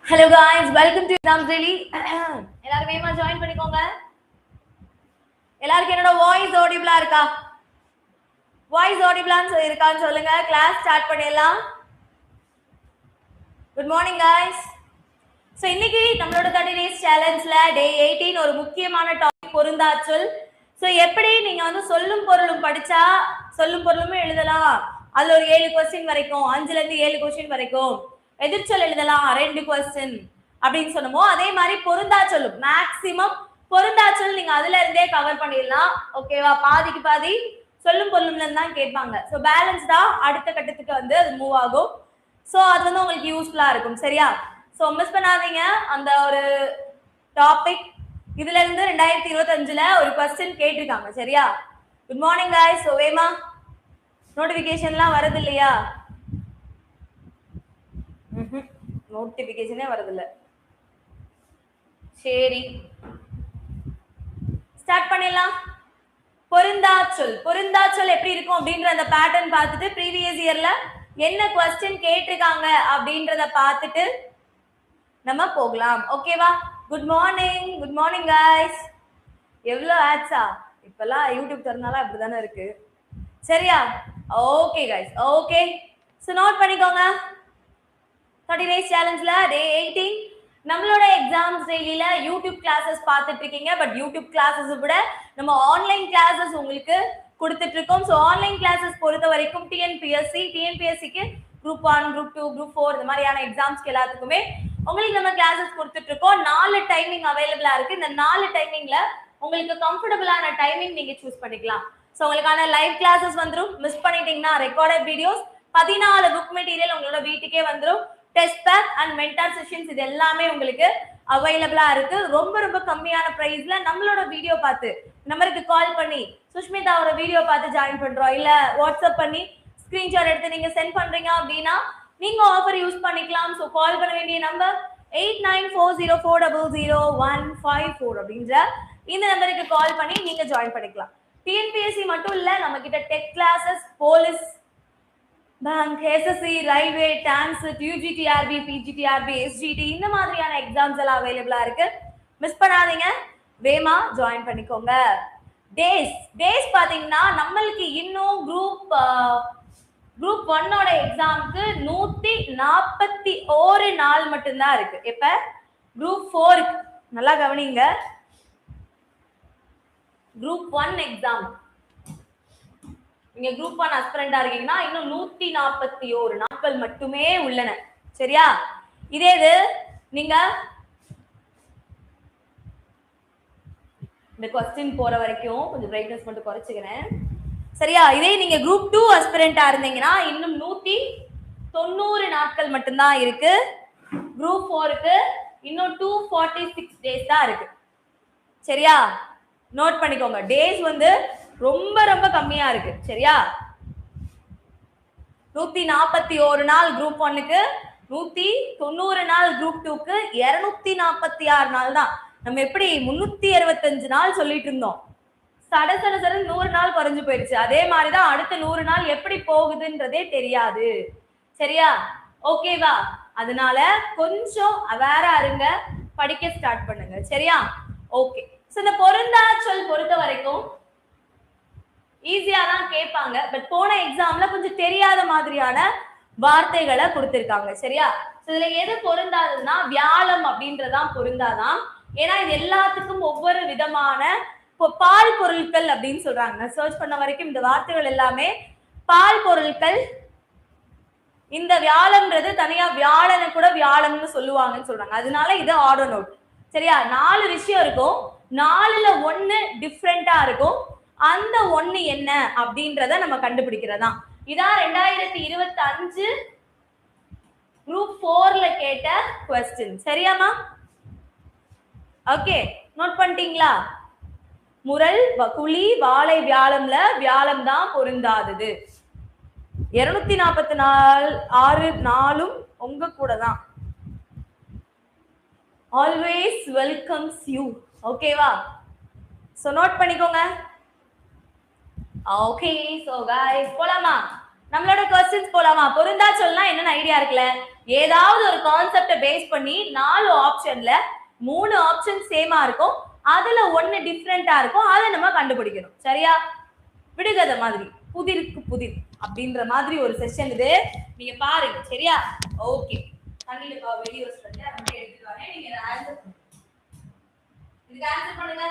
Hello guys, welcome to Exams Daily. எல்லாரும் வேகமா join பண்ணிக்கோங்க. எல்லாருக்கும் என்னோட வாய்ஸ் ஆடிபிளா இருக்கா? வாய்ஸ் ஆடிபிளான்னு இருக்கான்னு சொல்லுங்க. கிளாஸ் ஸ்டார்ட் பண்ணிடலாம். Good morning guys. ஸோ இன்னைக்கு நம்மளோட 30 days சேலஞ்சில் டே 18 ஒரு முக்கியமான டாபிக் பொருந்தாச்சொல். ஸோ எப்படி நீங்க வந்து சொல்லும் பொருளும் படிச்சா சொல்லும் பொருளுமே எழுதலாம். அதுல ஒரு 7 கொஸ்டின் வரைக்கும் 5ல இருந்து 7 கொஸ்டின் வரைக்கும் எதிர்ச்சொல் எழுதலாம் 2 கொஸ்டின் அப்படின்னு சொன்னமோ அதே மாதிரி பொருந்தாச்சொல்லும் மேக்சிமம் பொருந்தாச்சொல் நீங்க அதுல இருந்தே கவர் பண்ணிடலாம். ஓகேவா? பாதிக்கு பாதி சொல்லும் பொருளும்ல இருந்து தான் கேட்பாங்க. ஸோ பேலன்ஸ் தான் அடுத்த கட்டத்துக்கு வந்து அது மூவ் ஆகும். ஸோ அது வந்து உங்களுக்கு யூஸ்ஃபுல்லா இருக்கும். சரியா? ஸோ மிஸ் பண்ணாதீங்க அந்த ஒரு டாபிக். இதுல இருந்து 2025ல ஒரு கொஸ்டின் கேட்டிருக்காங்க. சரியா? Good morning guys. ஸோ வேமா நோட்டிபிகேஷன்லாம் வரது இல்லையா? நோட்டிபிகேஷனே வரதில்லை. சரி, ஸ்டார்ட் பண்ணிடலாம். பொருந்தாச்சொல் பொருந்தாச்சொல் எப்படி இருக்கும் அப்படின்ற அந்த பேட்டர்ன் பார்த்துட்டு ப்ரீவியஸ் இயர்ல என்ன கொஸ்டின் கேட்டிருக்காங்க அப்படின்றத பார்த்துட்டு நம்ம போகலாம். ஓகேவா? Good morning guys. எவ்வளோ ஆட்ஸா இப்பெல்லாம் யூடியூப் திறனால அப்படிதானே இருக்கு. சரியா? Okay guys. Okay, so note பண்ணிக்கோங்க. 30 days சேலஞ்சில் டே 18 நம்மளோட எக்ஸாம்ஸ் டெய்லியில யூடியூப் கிளாஸஸ் பார்த்துட்டு இருக்கீங்க. பட் யூடியூப் கிளாஸஸ் விட நம்ம ஆன்லைன் கிளாஸஸ் உங்களுக்கு கொடுத்துட்டு இருக்கோம். ஸோ ஆன்லைன் கிளாஸஸ் பொறுத்த வரைக்கும் டிஎன்பிஎஸ்சிக்கு குரூப் 1, குரூப் 2, குரூப் 4 இந்த மாதிரியான எக்ஸாம்ஸ்க்கு எல்லாத்துக்குமே உங்களுக்கு நம்ம கிளாஸஸ் கொடுத்துட்டு இருக்கோம். 4 டைமிங் அவைலபிளா இருக்கு. இந்த 4 டைமிங்ல உங்களுக்கு கம்ஃபர்டபுளான டைமிங் நீங்க சூஸ் பண்ணிக்கலாம். ஸோ உங்களுக்கான லைவ் கிளாஸஸ் வந்துடும். மிஸ் பண்ணிட்டீங்கன்னா ரெக்கார்டட் வீடியோஸ் 14 புக் மெட்டீரியல் உங்களோட வீட்டுக்கே வந்துடும். Test pack and mentor sessions இது எல்லாமே உங்களுக்கு அவைலபிளா இருக்கு. ரொம்ப ரொம்ப கம்மியான பிரைஸ்ல நம்மளோட வீடியோ பார்த்து நம்பருக்கு கால் பண்ணி சுஷ்மிதாவோட வீடியோ பார்த்து ஜாயின் பண்றோம், இல்ல வாட்ஸ்அப் பண்ணி ஸ்கிரீன்ஷாட் எடுத்து நீங்க சென்ட் பண்றீங்க அப்படின்னா நீங்க ஆஃபர் யூஸ் பண்ணிக்கலாம். ஸோ கால் பண்ண வேண்டிய நம்பர் 8940000154 அப்படின்ற இந்த நம்பருக்கு கால் பண்ணி நீங்க ஜாயின் பண்ணிக்கலாம். டிஎன்பிஎஸ்சி மட்டும் இல்ல, நம்ம கிட்ட tech classes, police, bank, SSC, railway, TANCET, UG TRB, PG TRB, SGT இந்த மாதிரியான எக்ஸாம்ஸ் எல்லாம் அவைலபிளா இருக்கு. மிஸ் பண்ணாதீங்க, வேமா ஜாயின் பண்ணிக்கோங்க. டேஸ் பாத்தீங்கன்னா நம்மளுக்கு இன்னும் குரூப் 1ஓட எக்ஸாமுக்கு 141 நாள் மட்டும்தான் இருக்கு. இப்ப குரூப் 4 நல்லா கவனிங்க. குரூப் 1 எக்ஸாம் நீங்க குரூப் 1 அஸ்பிரண்டா இருக்கீங்கன்னா இன்னும் 141 நாட்கள் மட்டுமே உள்ளன. சரியா? இதே இது நீங்க இந்த கொஸ்டின் போற வரைக்கும் கொஞ்சம் பிரைட்னஸ் மட்டும் குறைச்சிக்கிறேன். சரியா? இதே நீங்க குரூப் 2 அஸ்பிரண்டா இருந்தீங்கன்னா இன்னும் 190 நாட்கள் மட்டும்தான் இருக்கு. குரூப் 4க்கு இன்னும் 246 டேஸ் தான் இருக்கு. சரியா? நோட் பண்ணிக்கோங்க. டேஸ் வந்து ரொம்ப ரொம்ப கம்மியா இருக்கு. சரியா? 141 நாள் குரூப் 1க்கு, 190 நாள் குரூப் 2க்கு, 246 நாள் தான். நம்ம எப்படி 365 நாள் சொல்லிட்டு இருந்தோம், சட 100 நாள் குறைஞ்சு போயிடுச்சு. அதே மாதிரிதான் அடுத்த 100 நாள் எப்படி போகுதுன்றதே தெரியாது. சரியா? ஓகேவா? அதனால கொஞ்சம் அவேரா இருங்க, படிக்க ஸ்டார்ட் பண்ணுங்க. சரியா? ஓகே. ஸோ இந்த பொருந்தாச்சொல் பொறுத்த வரைக்கும் ஈஸியா தான் கேட்பாங்க. பட் போன எக்ஸாம்ல கொஞ்சம் தெரியாத மாதிரியான வார்த்தைகளை கொடுத்திருக்காங்க. சரியா? இதுல எது பொருந்தாதுன்னா வியாழம் அப்படின்றதான் பொருந்தாதான். ஏன்னா இது எல்லாத்துக்கும் ஒவ்வொரு விதமான பால் பொருட்கள் அப்படின்னு சொல்றாங்க. சர்ச் பண்ண வரைக்கும் இந்த வார்த்தைகள் எல்லாமே பால் பொருட்கள். இந்த வியாழம்ன்றது தனியா வியாழனை கூட வியாழம்னு சொல்லுவாங்கன்னு சொல்றாங்க. அதனால இது ஆர்டர் நோட். சரியா? 4 விஷயம் இருக்கும், 4ல 1 டிஃப்ரெண்டா இருக்கும். அந்த 1 என்ன அப்படின்றத நம்ம கண்டுபிடிக்கிறதா. இதான் 2025 குரூப் 4ல கேட்ட கொஸ்டின். சரியாமா? ஓகே, நோட் பண்ணிட்டீங்களா? முரல், குழி, வாழை, வியாழம்ல வியாழம் தான் பொருந்தாதது. 246 நாளும் உங்க கூட தான். Always welcomes you. ஓகேவா? சோ நோட் பண்ணிக்கோங்க. ஓகே, சோ गाइस போலாமா? நம்மளோட क्वेश्चंस போலாமா? பொருந்தா சொல்லலாம் என்னன்னு ஐடியா இருக்குல? ஏதாவது ஒரு கான்செப்ட பேஸ் பண்ணி 4 ஆப்ஷன்ல 3 ஆப்ஷன் சேமா இருக்கும். அதுல ஒன்னு டிஃபரண்டா இருக்கும். அத நம்ம கண்டுபிடிக்கணும். சரியா? விடுகதை மாதிரி. புதிருக்கு புதிர் அப்படின்ற மாதிரி ஒரு செஷன் இது. நீங்க பாருங்க. சரியா? ஓகே. கண்டிப்பா வெளிய வச்சிட்டு அப்படியே எடுத்து வரேன். நீங்க ஆன்சர் பண்ணுங்க. இதுக்கு ஆன்சர் பண்ணுங்க.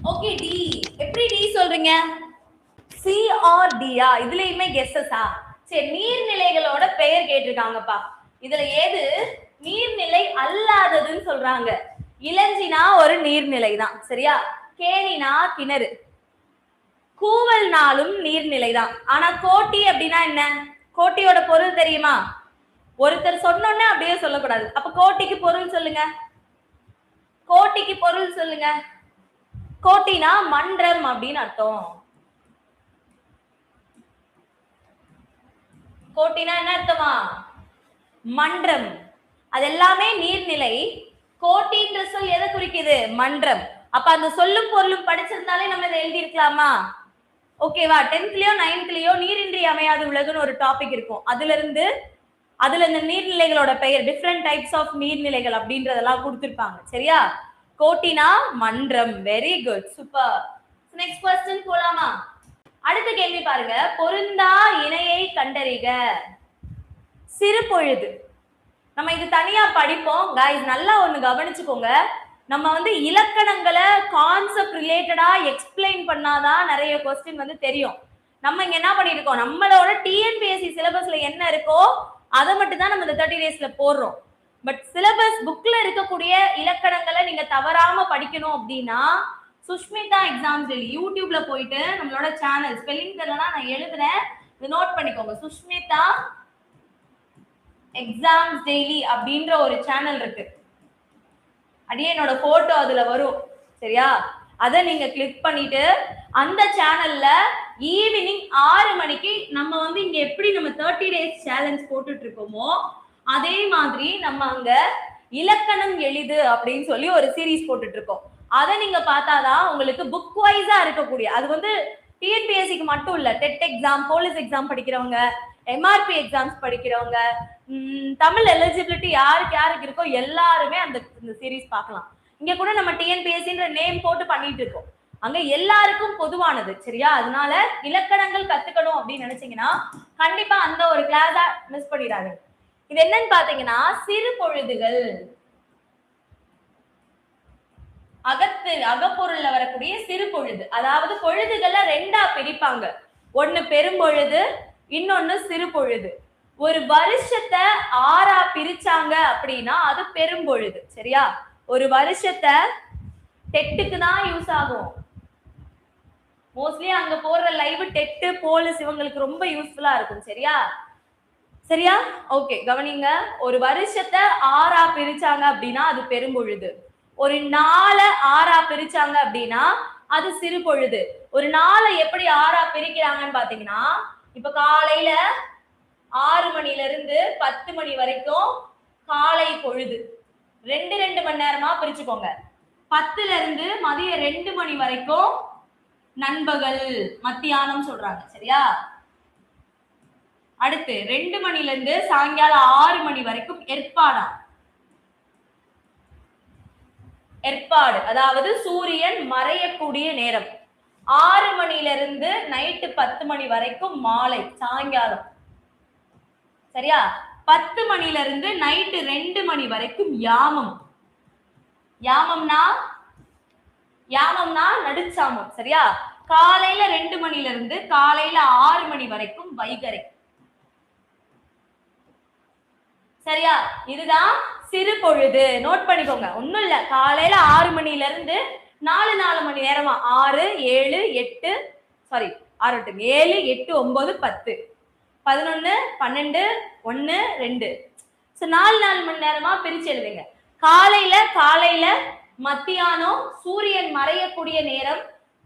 ஓகே டி எப்படி டி சொல்றீங்க? சி ஆர் டியா? இதுலயுமே கெஸ்ஸஸா? சரி, நீர்நிலைகளோட பெயர் கேட்டிருக்காங்கப்பா. இதுல ஏது நீர்நிலை அல்லாததுன்னு சொல்றாங்க? இளஞ்சினா ஒரு நீர்நிலை தான். சரியா? கேணினா கிணறு, கூவல்னாலும் நீர்நிலை தான். ஆனா கோட்டி அப்படின்னா என்ன? கோட்டியோட பொருள் தெரியுமா? ஒருத்தர் சொன்னோன்னே அப்படியே சொல்லக்கூடாது. அப்ப கோட்டிக்கு பொருள் சொல்லுங்க. கோட்டிக்கு பொருள் சொல்லுங்க. கோட்டினா மன்றம் அப்படின்னு அர்த்தம். கோட்டினா என்ன அர்த்தமா? மன்றம். அது எல்லாமே நீர்நிலை. கோட்டின்ற சொல் எதை குறிக்குது? மன்றம். அப்ப அந்த சொல்லும் பொருளும் படிச்சிருந்தாலே நம்ம இதை எழுதி இருக்கலாமா? ஓகேவா? 10th-லயோ 9th-லயோ நீரின்றி அமையாது உலகுன்னு ஒரு டாபிக் இருக்கும். அதுல இந்த நீர்நிலைகளோட பெயர், டிஃப்ரெண்ட் டைப்ஸ் ஆஃப் நீர்நிலைகள் அப்படின்றதெல்லாம் கொடுத்திருப்பாங்க. சரியா? கோட்டினா மன்றம். Very good, super. Next question போலாமா? அடுத்த கேள்வி பாருங்க. பொருந்தா இணையை கண்டறிக. சிறு பொழுது. நம்ம இது தனியா படிப்போம். गाइस நல்லா ஒன்னு கவனிச்சுக்கோங்க. நம்ம இலக்கணங்களை கான்செப்ட் ரிலேட்டடா எக்ஸ்பிளைன் பண்ணாதான் நிறைய क्वेश्चन தெரியும். நம்ம இங்க என்ன பண்ணிருக்கோம்? நம்மளோட டிஎன்பிஎஸ்சி சிலபஸ்ல என்ன இருக்கோ அதை மட்டும் தான் நம்ம இந்த 30 டேஸ்ல போடுறோம். பட் சிலபஸ் புக்ல இருக்கக்கூடிய இலக்கணங்களை நீங்க தவறாம படிக்கணும் அப்படின்னா சுஷ்மிதா எக்ஸாம்ஸ் டெய்லி யூடியூப்ல போயிட்டு நம்மளோட சேனல் ஸ்பெல்லிங் தெரியலனா நான் எழுதுறேன், நோட் பண்ணிக்கோங்க. சுஷ்மிதா எக்ஸாம்ஸ் டெய்லி அப்படின்ற ஒரு சேனல் இருக்கு. அப்படியே என்னோட போட்டோ அதுல வரும். சரியா? அதை நீங்க கிளிக் பண்ணிட்டு அந்த சேனல்ல ஈவினிங் 6 மணிக்கு நம்ம இங்க எப்படி நம்ம 30 டேஸ் சேலஞ்ச் போட்டுட்டு இருக்கோமோ அதே மாதிரி நம்ம அங்க இலக்கணம் எளிது அப்படின்னு சொல்லி ஒரு சீரீஸ் போட்டுட்டு இருக்கோம். அதை நீங்க பார்த்தாதான் உங்களுக்கு புக் வைஸா இருக்கக்கூடிய, அது டிஎன்பிஎஸ்சிக்கு மட்டும் இல்ல, டெட் எக்ஸாம், போலீஸ் எக்ஸாம் படிக்கிறவங்க, எம்ஆர்பி எக்ஸாம்ஸ் படிக்கிறவங்க, தமிழ் எலிஜிபிலிட்டி யாருக்கு இருக்கோ எல்லாருமே இந்த சீரீஸ் பார்க்கலாம். இங்க கூட நம்ம டிஎன்பிஎஸ்சின்ற நேம் போட்டு பண்ணிட்டு இருக்கோம். அங்க எல்லாருக்கும் பொதுவானது. சரியா? அதனால இலக்கணங்கள் கத்துக்கணும் அப்படின்னு நினைச்சீங்கன்னா கண்டிப்பா அந்த ஒரு கிளாஸா மிஸ் பண்ணிடாது. இது என்னன்னு பாத்தீங்கன்னா சிறு பொழுதுகள். அகப்பொருள்ல வரக்கூடிய சிறு பொழுது. அதாவது பொழுதுகளை ரெண்டா பிரிப்பாங்க. ஒன்னு பெரும்பொழுது, இன்னொன்னு சிறு பொழுது. ஒரு வருஷத்தை 6ஆ பிரிச்சாங்க அப்படின்னா அது பெரும்பொழுது. சரியா? ஒரு வருஷத்தை டெட்டுக்கு தான் யூஸ் ஆகும். மோஸ்ட்லி அங்க போடுற லைவ் டெட்டு போலீஸ் இவங்களுக்கு ரொம்ப யூஸ்ஃபுல்லா இருக்கும். சரியா? ஓகே, கவனிங்க. ஒரு வருஷத்தை 6ஆ பிரிச்சாங்க அப்படின்னா அது பெரும்பொழுது. ஒரு நாளை 6ஆ பிரிச்சாங்க அப்படின்னா அது சிறு பொழுது. ஒரு நாளை எப்படி 6ஆ பிரிக்கிறாங்கன்னு பாத்தீங்கன்னா, இப்ப காலையில 6 மணில இருந்து 10 மணி வரைக்கும் காலை பொழுது 2 மணி நேரமா பிரிச்சுக்கோங்க. 10ல இருந்து மதியம் 2 மணி வரைக்கும் நண்பகல், மத்தியானம் சொல்றாங்க. சரியா? அடுத்து 2 மணில இருந்து சாயங்காலம் 6 மணி வரைக்கும் ஏற்பாடு, அதாவது சூரியன் மறையக்கூடிய நேரம். 6 மணில இருந்து நைட்டு 10 மணி வரைக்கும் மாலை, சாயங்காலம். சரியா? 10 மணில இருந்து நைட்டு 2 மணி வரைக்கும் யாமம். யாமம்னா நடுச்சாமம். சரியா? காலையில 2 மணில இருந்து காலையில 6 மணி வரைக்கும் வைகறை. சரியா? இதுதான் சிறு பொழுது. நோட் பண்ணிக்கோங்க. ஒண்ணும் இல்ல, காலையில 6 மணில இருந்து 4 மணி நேரமா 6 7 8 சாரி 6 7 8 9 10 11 12 1 2 சோ 4 மணி நேரமா பிரிச்சு எழுதுங்க. காலையில மத்தியானம் சூரியன் மறையக்கூடிய நேரம்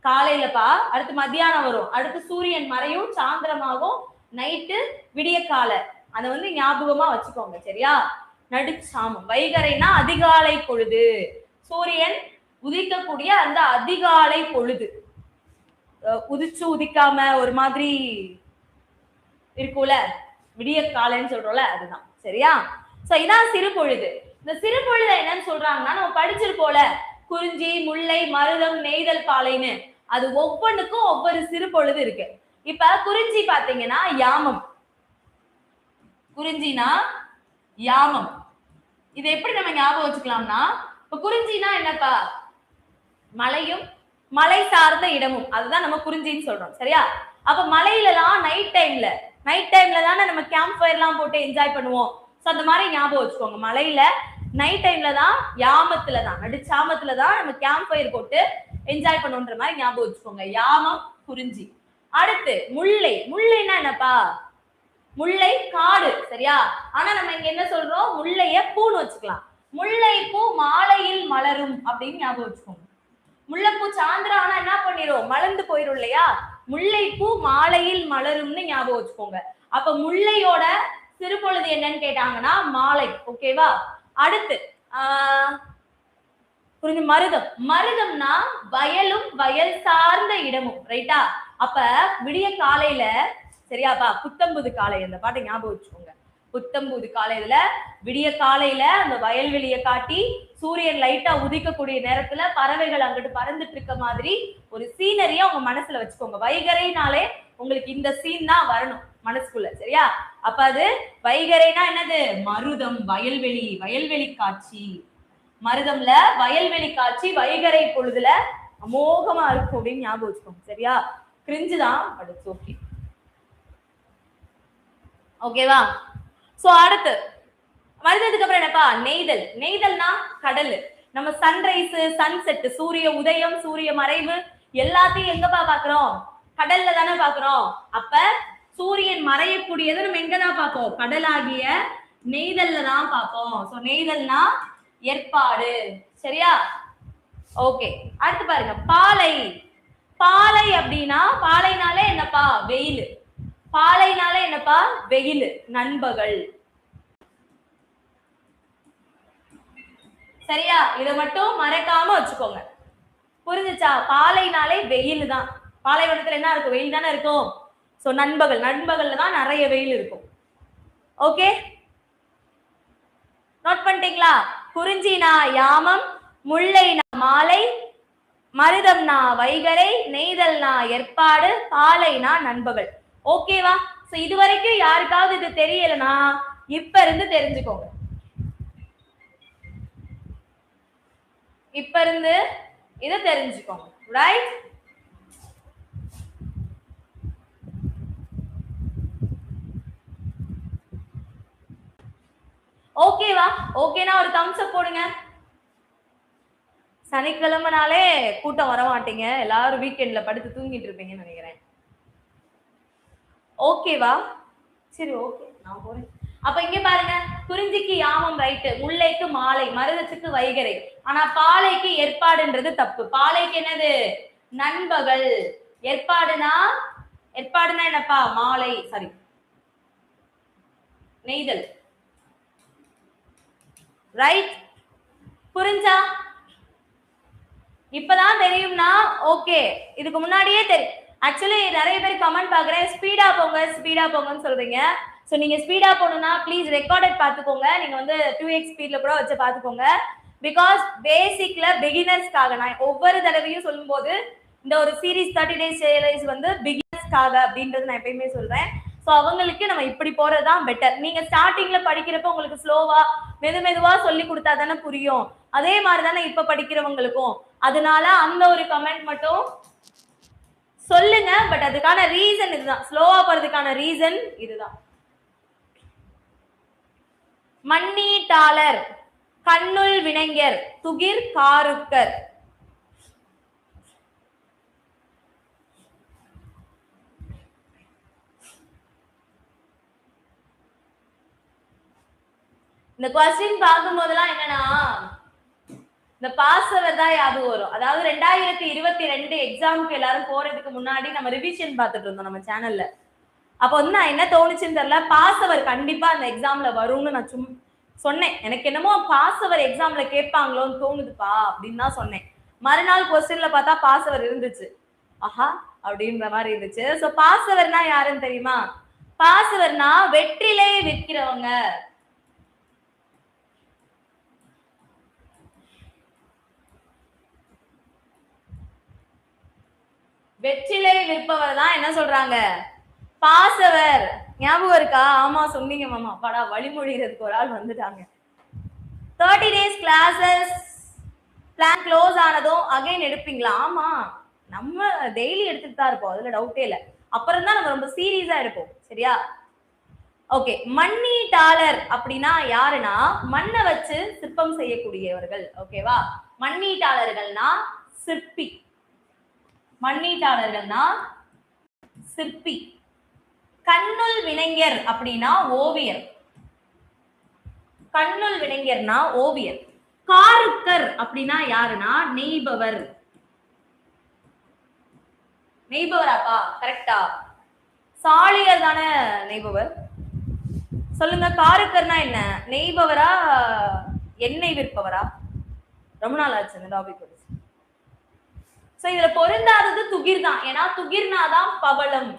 காலையிலப்பா, அடுத்து மத்தியானம் வரும், அடுத்து சூரியன் மறையும் சாயந்திரமாகும், நைட்டு விடிய கால. அதை வந்து ஞாபகமா வச்சுக்கோங்க. சரியா? நடுச்சாமம். வைகறைனா அதிகாலை பொழுது, சூரியன் உதிக்கக்கூடிய அந்த அதிகாலை பொழுது. உதிச்சு உதிக்காம ஒரு மாதிரி இருக்கும்ல, விடிய காலைன்னு சொல்றோம்ல, அதுதான். சரியா? சோ இதான் சிறு பொழுது. இந்த சிறு பொழுது என்னன்னு சொல்றாங்கன்னா, நம்ம படிச்சிருப்போல குறிஞ்சி, முல்லை, மருதம், நெய்தல், பாலைன்னு. அது ஒவ்வொன்றுக்கும் ஒவ்வொரு சிறு பொழுது இருக்கு. இப்ப குறிஞ்சி பாத்தீங்கன்னா யாமம். குறிஞ்சினா யாமம். இது எப்படி நம்ம ஞாபகம் வச்சுக்கலாம்னா, இப்ப குறிஞ்சினா என்னப்பா? மலையும் மலை சார்ந்த இடமும், அதுதான் நம்ம குறிஞ்சின்னு சொல்றோம். சரியா? அப்ப மலையிலலாம் நைட் டைம்ல தானே நம்ம கேம்ப் ஃபயர் எல்லாம் போட்டு என்ஜாய் பண்ணுவோம். சோ அந்த மாதிரி ஞாபகம் வச்சுக்கோங்க. மலையில நைட் டைம்ல தான், யாமத்துல தான், நடுச்சாமத்துல தான் நம்ம கேம்ப் ஃபயர் போட்டு என்ஜாய் பண்ணுன்ற மாதிரி ஞாபகம் வச்சுக்கோங்க. யாமம் குறிஞ்சி. அடுத்து முல்லைன்னா என்னப்பா? முல்லை காடு. சரியா? ஆனா நம்ம இங்க என்ன சொல்றோம்? முல்லைய பூன்னு வச்சுக்கலாம். முல்லை பூ மாலையில் மலரும் அப்படின்னு ஞாபகம் வச்சுக்கோங்க. முல்லைப்பூ சாயந்திரம் ஆனா என்ன பண்ணிரும்? மலர்ந்து போயிரும் இல்லையா? முல்லைப்பூ மாலையில் மலரும்னு ஞாபகம் வச்சுக்கோங்க. அப்ப முல்லையோட சிறு பொழுது என்னன்னு கேட்டாங்கன்னா மாலை. ஓகேவா? அடுத்து புரிஞ்சு மருதம்னா வயலும் வயல் சார்ந்த இடமும். ரைட்டா? அப்ப விடிய காலையில, சரியாப்பா, புத்தம்புது காலை, அந்த பாட்டை ஞாபகம் வச்சுக்கோங்க. புத்தம்புது காலையில விடிய காலையில அந்த வயல்வெளியை காட்டி சூரியன் லைட்டா உதிக்கக்கூடிய நேரத்துல பறவைகள் அங்கிட்டு பறந்துட்டு இருக்க மாதிரி ஒரு சீனரியா உங்க மனசுல வச்சுக்கோங்க. வைகறைனாலே உங்களுக்கு இந்த சீன் தான் வரணும் மனசுக்குள்ள. சரியா? அப்ப அது வைகறைனா என்னது? மருதம், வயல்வெளி காட்சி. மருதம்ல வயல்வெளி காட்சி வைகறை பொழுதுல அமோகமா இருக்கும் அப்படின்னு ஞாபகம் வச்சுக்கோங்க. சரியா? கிரிஞ்சுதான் அடுத்து. ஓகே, ஓகேவா? சோ அடுத்து மருதத்துக்கு அப்புறம் என்னப்பா? நெய்தல்னா கடல். நம்ம சன்ரைஸ், சன்செட், சூரிய உதயம், சூரிய மறைவு எல்லாத்தையும் எங்கப்பா பாக்குறோம்? கடல்ல தானே பாக்குறோம். அப்ப சூரியன் மறையக்கூடியது நம்ம எங்கதான் பார்ப்போம்? கடலாகிய நெய்தல்ல தான் பார்ப்போம். சோ நெய்தல்னா ஏற்பாடு. சரியா? ஓகே, அடுத்து பாருங்க பாலை அப்படின்னா, பாலைனாலே என்னப்பா? வெயில். பாலைனாலே என்னப்பா? வெயில். நண்பகல். சரியா? இதை மட்டும் மறக்காம வச்சுக்கோங்க. புரிஞ்சுச்சா? பாலைனாலே வெயில் தான். பாலைவனத்துல என்ன இருக்கும்? வெயில் தானே இருக்கும். சோ நண்பகல்ல தான் நிறைய வெயில் இருக்கும். ஓகே, நோட் பண்ணிட்டீங்களா? குறிஞ்சினா யாமம், முல்லைனா மாலை, மருதம்னா வைகறை, நெய்தல்னா ஏற்பாடு, பாலைனா நண்பகல். ஓகேவா? சோ இது வரைக்கும் யாருக்காவது இது தெரியலனா இப்ப இருந்து தெரிஞ்சுக்கோங்க. இப்ப இருந்து இதை தெரிஞ்சுக்கோங்க. ரைட்? ஓகேவா? ஓகேனா ஒரு தம்ஸ் அப் போடுங்க. சனிக்கிழமைனாலே கூட்டம் வர மாட்டீங்க, எல்லாரும் வீக்கெண்ட்ல படுத்து தூங்கிட்டு இருப்பீங்கன்னு நினைக்கிறேன். ஓகேவா? சரி, ஓகே, நான் போறேன். அப்ப இங்க பாருங்க, குறிஞ்சிக்கு யாமம் ரைட்டு, முல்லைக்கு மாலை, மருதத்துக்கு வைகறை. ஆனா பாலைக்கு ஏற்பாடுன்றது தப்பு. பாலைக்கு என்னது? நண்பகல். ஏற்பாடுனா என்னப்பா? மாலை. சாரி, நெய்தல். ரைட்? புரிஞ்சா? இப்பதான் தெரியும்னா ஓகே. இதுக்கு முன்னாடியே தெரியும். ஆக்சுவலி நிறைய பேர் கமெண்ட் பாக்குறேன், ஸ்பீடா போங்கன்னு சொல்றீங்க. சோ நீங்க ஸ்பீடா போகணும்னா ப்ளீஸ் ரெக்கார்டட் பாத்துக்கோங்க. நீங்க வந்து 2x ஸ்பீட்ல கூட வச்சு பாத்துக்கோங்க. பிகாஸ் பேசிக்ல பிகினர்ஸ்க்காக நான் ஒவ்வொரு தடவையும் சொல்லும் போது இந்த ஒரு சீரீஸ் 30 days சேலஞ்ச் வந்து பிகினர்ஸ்க்காக அப்படின்றது நான் எப்பயுமே சொல்றேன். சோ அவங்களுக்கு நம்ம இப்படி போறதுதான் பெட்டர். நீங்க ஸ்டார்டிங்ல படிக்கிறப்ப உங்களுக்கு ஸ்லோவா மெதுவா சொல்லி கொடுத்தா தானே புரியும். அதே மாதிரி தானே இப்ப படிக்கிறவங்களுக்கும். அதனால அந்த ஒரு கமெண்ட் மட்டும் சொல்லுங்க. பட் அதுக்கான ரீசன் இதுதான், ஸ்லோவா போறதுக்கான ரீசன் இதுதான். மண்ணீட்டாளர், கண்ணுள் வினைஞர், துகிர் காருக்கர். இந்த கொஸ்டின் பார்க்கும் போதெல்லாம் என்னன்னா இந்த பாஸ்வர் தான் ஞாபகம் வரும். அதாவது 2022 எக்ஸாமுக்கு எல்லாரும் போறதுக்கு முன்னாடி நம்ம ரிவிஷன் பார்த்துட்டு இருந்தோம் நம்ம சேனல்ல. அப்போ வந்து நான் என்ன தோணுச்சுன்னு தெரியல, பாஸ்வர் கண்டிப்பா அந்த எக்ஸாம்ல வரும்னு நான் சொன்னேன். எனக்கு என்னமோ பாஸ்வர் எக்ஸாம்ல கேட்பாங்களோன்னு தோணுதுப்பா அப்படின்னு தான் சொன்னேன். மறுநாள் கொஸ்டின்ல பார்த்தா பாஸ்வர் இருந்துச்சு. ஆஹா அப்படின்ற மாதிரி இருந்துச்சு. சோ பாஸ்வர்னா யாருன்னு தெரியுமா? பாஸ்வர்னா வெற்றிலை விற்கிறவங்க. வெற்றிலை விற்பவர் தான் என்ன சொல்றாங்க? பாசவர். ஞாபகம் இருக்கா? ஆமா சொன்னீங்க மாமா. படா வழிமொழிகிறதுக்கு ஒரு ஆள் வந்துட்டாங்க. 30 days கிளாஸஸ் பிளான் க்ளோஸ் ஆனதும் அகைன் எடுப்பீங்களா? ஆமா, நம்ம டெய்லி எடுத்துட்டு தான் இருப்போம், அதுல டவுட்டே இல்லை. அப்புறம் தான் நம்ம ரொம்ப சீரியஸா எடுப்போம். சரியா? ஓகே. மண்ணீட்டாளர் அப்படின்னா யாருன்னா மண்ணை வச்சு சிற்பம் செய்யக்கூடியவர்கள். ஓகேவா? மண்ணீட்டாளர்கள்னா சிற்பி. மண்ணீட்டாளர்கள்னா சிற்பி. கண்ணுள் வினைஞர் அப்படின்னா ஓவியர். கண்ணுள் வினைஞர்னா ஓவியர். காருக்கர் அப்படின்னா யாருன்னா நெய்பவர். நெய்பவராப்பா? கரெக்டா? சாளியர் தானே நெய்பவர். சொல்லுங்க, காருக்கர்னா என்ன? நெய்பவரா எண்ணெய் விற்பவரா? ரொம்ப நாள் ஆச்சு இந்த டாபிக். சோ இதுல பொருந்தாதது துகிர் தான். ஏன்னா துகிர்னாதான் பவளம்.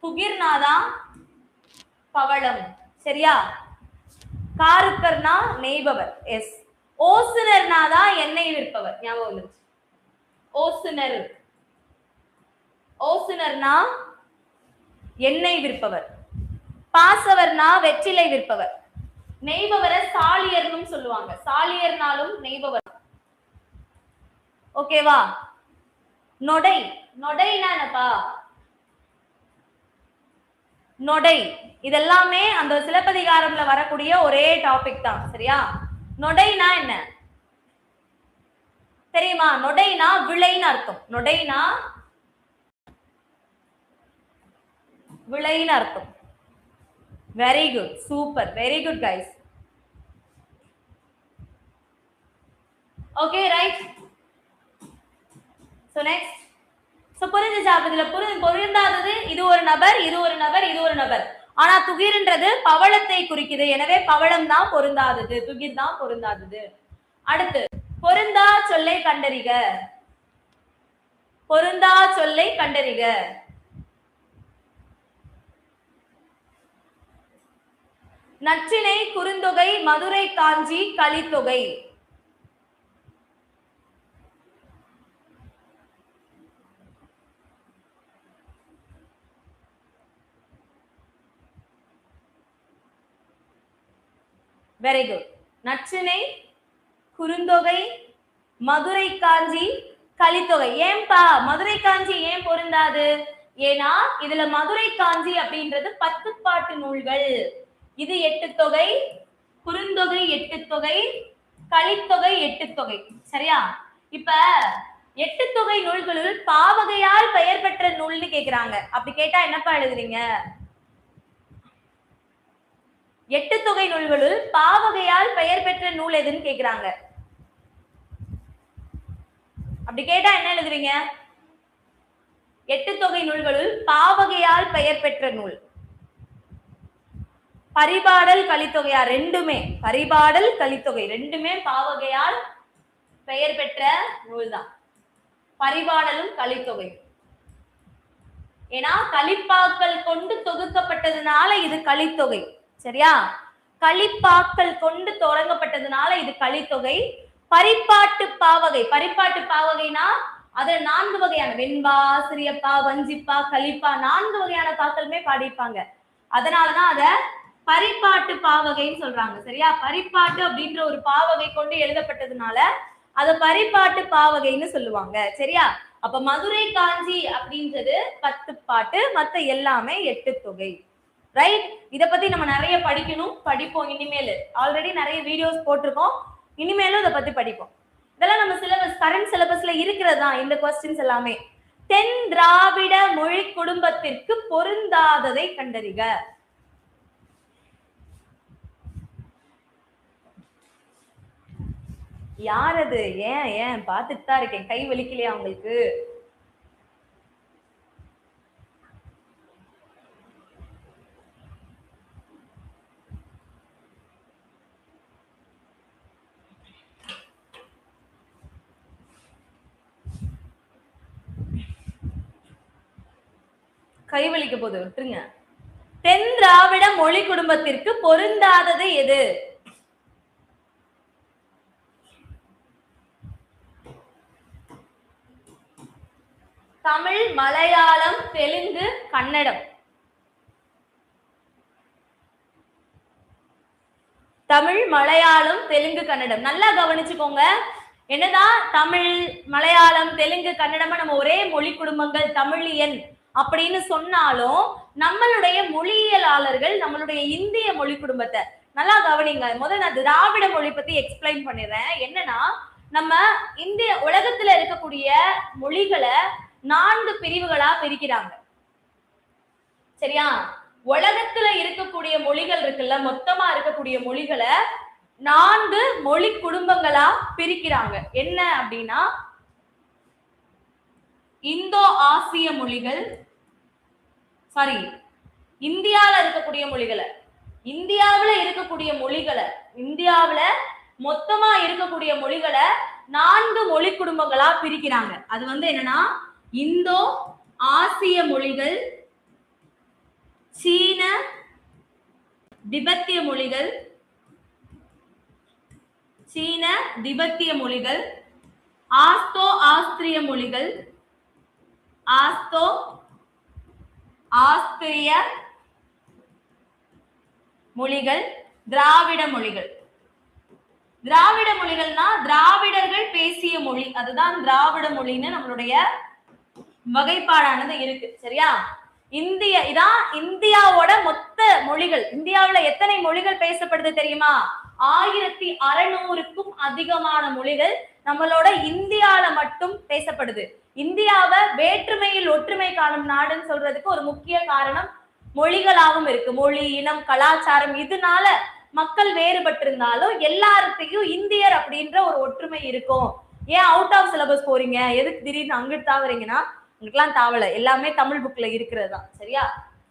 துகிர்னாதான் பவளம். சரியா? காருக்கர்னா நெய்பவர். எஸ். ஓசுனர்னாதான் எண்ணெய் விற்பவர். ஞாபகம் வந்துருச்சு. ஓசுனர். ஓசுனர்னா எண்ணெய் விற்பவர். பாசவர்னா வெற்றிலை விற்பவர். நெய்பவரை சாளியர்னு சொல்லுவாங்க. சாளியர்னாலும் நெய்பவர். ஓகேவா? நொடை. நொடைனா என்னப்பா? நொடை. இதெல்லாமே அந்த சிலப்பதிகாரம்ல வரக்கூடிய ஒரே டாபிக் தான். சரியா? நொடைனா என்ன தெரியுமா? நொடைனா விளைன்னு அர்த்தம். நொடைனா விளைன்னு அர்த்தம். Very good, super, very good guys. Okay, right. So next. So புரிஞ்சுச்சா? இதுல பொருந்தாதது இது ஒரு நபர், இது ஒரு நபர், இது ஒரு நபர். ஆனா துகிர்ன்றது பவளத்தை குறிக்குது. எனவே பவளம் தான் பொருந்தாதது, துகிர் தான் பொருந்தாதது. அடுத்து பொருந்தா சொல்லை கண்டறிக. பொருந்தா சொல்லை கண்டறிக. நற்றினை, குறுந்தொகை, மதுரை காஞ்சி, கலித்தொகை. Very good. நற்றினை, குறுந்தொகை, மதுரை காஞ்சி, கலித்தொகை. ஏன்பா மதுரை காஞ்சி ஏன் பொருந்தாது? ஏன்னா இதுல மதுரை காஞ்சி அப்படின்றது 10 பாட்டு நூல்கள். இது 8 தொகை, குறுந்தொகை 8 தொகை, கலித்தொகை 8 தொகை. சரியா? இப்ப 8 தொகை நூல்களுள் பாவகையால் பெயர் பெற்ற நூல்னு கேக்குறாங்க. அப்படி கேட்டா என்னப்பா எழுதுறீங்க? 8 தொகை நூல்களுள் பாவகையால் பெயர் பெற்ற நூல் எதுன்னு கேக்குறாங்க. அப்படி கேட்டா என்ன எழுதுவீங்க? 8 தொகை நூல்களுள் பாவகையால் பெயர் பெற்ற நூல். பரிபாடல், கலித்தொகையா? ரெண்டுமே. பரிபாடல், கலித்தொகை ரெண்டுமே பாவகையால் பெயர் பெற்ற நூல் தான். பரிபாடலும் கலித்தொகை. ஏன்னா கலிப்பாக்கள் கொண்டு தொகுக்கப்பட்டதுனால இது கலித்தொகை. சரியா? கலிப்பாக்கள் கொண்டு தொடங்கப்பட்டதுனால இது கலித்தொகை. பரிபாட்டு பாவகை. பரிபாட்டு பாவகைனா அதுல 4 வகையான வெண்பா, சிறியப்பா, வஞ்சிப்பா, கலிப்பா 4 வகையான பாக்களுமே பாடியிருப்பாங்க. அதனாலதான் அத பரிப்பாட்டு பாவகைன்னு சொல்றாங்க. சரியா? பரிப்பாட்டு அப்படின்ற ஒரு பாவகை கொண்டு எழுதப்பட்டதுனால அத பரிப்பாட்டு பாவகைன்னு சொல்லுவாங்க. சரியா? அப்ப மதுரை காஞ்சி அப்படின்றது 10 பாட்டு, மத்த எல்லாமே 8 தொகை. ரைட்? இத பத்தி நம்ம நிறைய படிக்கணும், படிப்போம் இனிமேல். ஆல்ரெடி நிறைய வீடியோஸ் போட்டிருக்கோம், இனிமேலும் இத பத்தி படிப்போம். இதெல்லாம் நம்ம சிலபஸ், கரண்ட் சிலபஸ்ல இருக்கிறதா இந்த கொஸ்டின்ஸ் எல்லாமே. தென் திராவிட மொழி குடும்பத்திற்கு பொருந்தாததை கண்டறிக. யார் அது? ஏன் பார்த்துட்டு தான் இருக்கேன். கை வலிக்கலையா உங்களுக்கு? கை வலிக்க போது விட்டுருங்க. தென் திராவிட மொழி குடும்பத்திற்கு பொருந்தாதது எது? தமிழ், மலையாளம், தெலுங்கு, கன்னடம். தமிழ், மலையாளம், தெலுங்கு, கன்னடம். நல்லா கவனிச்சுக்கோங்க. என்னதான் தமிழ், மலையாளம், தெலுங்கு, கன்னடமா நம்ம ஒரே மொழி குடும்பங்கள், தமிழியன் அப்படின்னு சொன்னாலும் நம்மளுடைய மொழியியலாளர்கள் நம்மளுடைய இந்திய மொழி குடும்பத்தை நல்லா கவனிங்க. முதல்ல நான் திராவிட மொழி பத்தி எக்ஸ்பிளைன் பண்ணிடுறேன். என்னன்னா, நம்ம இந்திய உலகத்துல இருக்கக்கூடிய மொழிகளை 4 பிரிவுகளா பிரிக்கிறாங்க. சரியா? உலகத்துல இருக்கக்கூடிய மொழிகள் இருக்குல்ல, மொத்தமா இருக்கக்கூடிய மொழிகளை 4 மொழி குடும்பங்களா பிரிக்கிறாங்க. என்ன அப்படின்னா, இந்தோ ஆசிய மொழிகள், சாரி, இந்தியாவில் இருக்கக்கூடிய மொழிகளை, இந்தியாவுல மொத்தமா இருக்கக்கூடிய மொழிகளை 4 மொழி குடும்பங்களா பிரிக்கிறாங்க. அது என்னன்னா, இந்தோ ஆசிய மொழிகள், சீன திபெத்திய மொழிகள், ஆஸ்தோ ஆஸ்திரிய மொழிகள், திராவிட மொழிகள். திராவிட மொழிகள்னா திராவிடர்கள் பேசிய மொழி, அதுதான் திராவிட மொழின்னு நம்மளுடைய வகைப்பாடானது இருக்கு. சரியா? இதான் இந்தியாவோட மொத்த மொழிகள். இந்தியாவுல எத்தனை மொழிகள் பேசப்படுது தெரியுமா? 1600க்கும் அதிகமான மொழிகள் நம்மளோட இந்தியால மட்டும் பேசப்படுது. இந்தியாவை வேற்றுமையில் ஒற்றுமை காணும் நாடுன்னு சொல்றதுக்கு ஒரு முக்கிய காரணம் மொழிகளாகவும் இருக்கு. மொழி, இனம், கலாச்சாரம், இதனால மக்கள் வேறுபட்டிருந்தாலும் எல்லாருக்கையும் இந்தியர் அப்படின்ற ஒரு ஒற்றுமை இருக்கும். ஏன் அவுட் ஆஃப் சிலபஸ் போறீங்க? எதுக்கு திடீர்னு அங்கிட்டு தாவறீங்கன்னா, உங்களுக்குலாம் தாவல, எல்லாமே தமிழ் புக்ல இருக்கிறது தான். சரியா?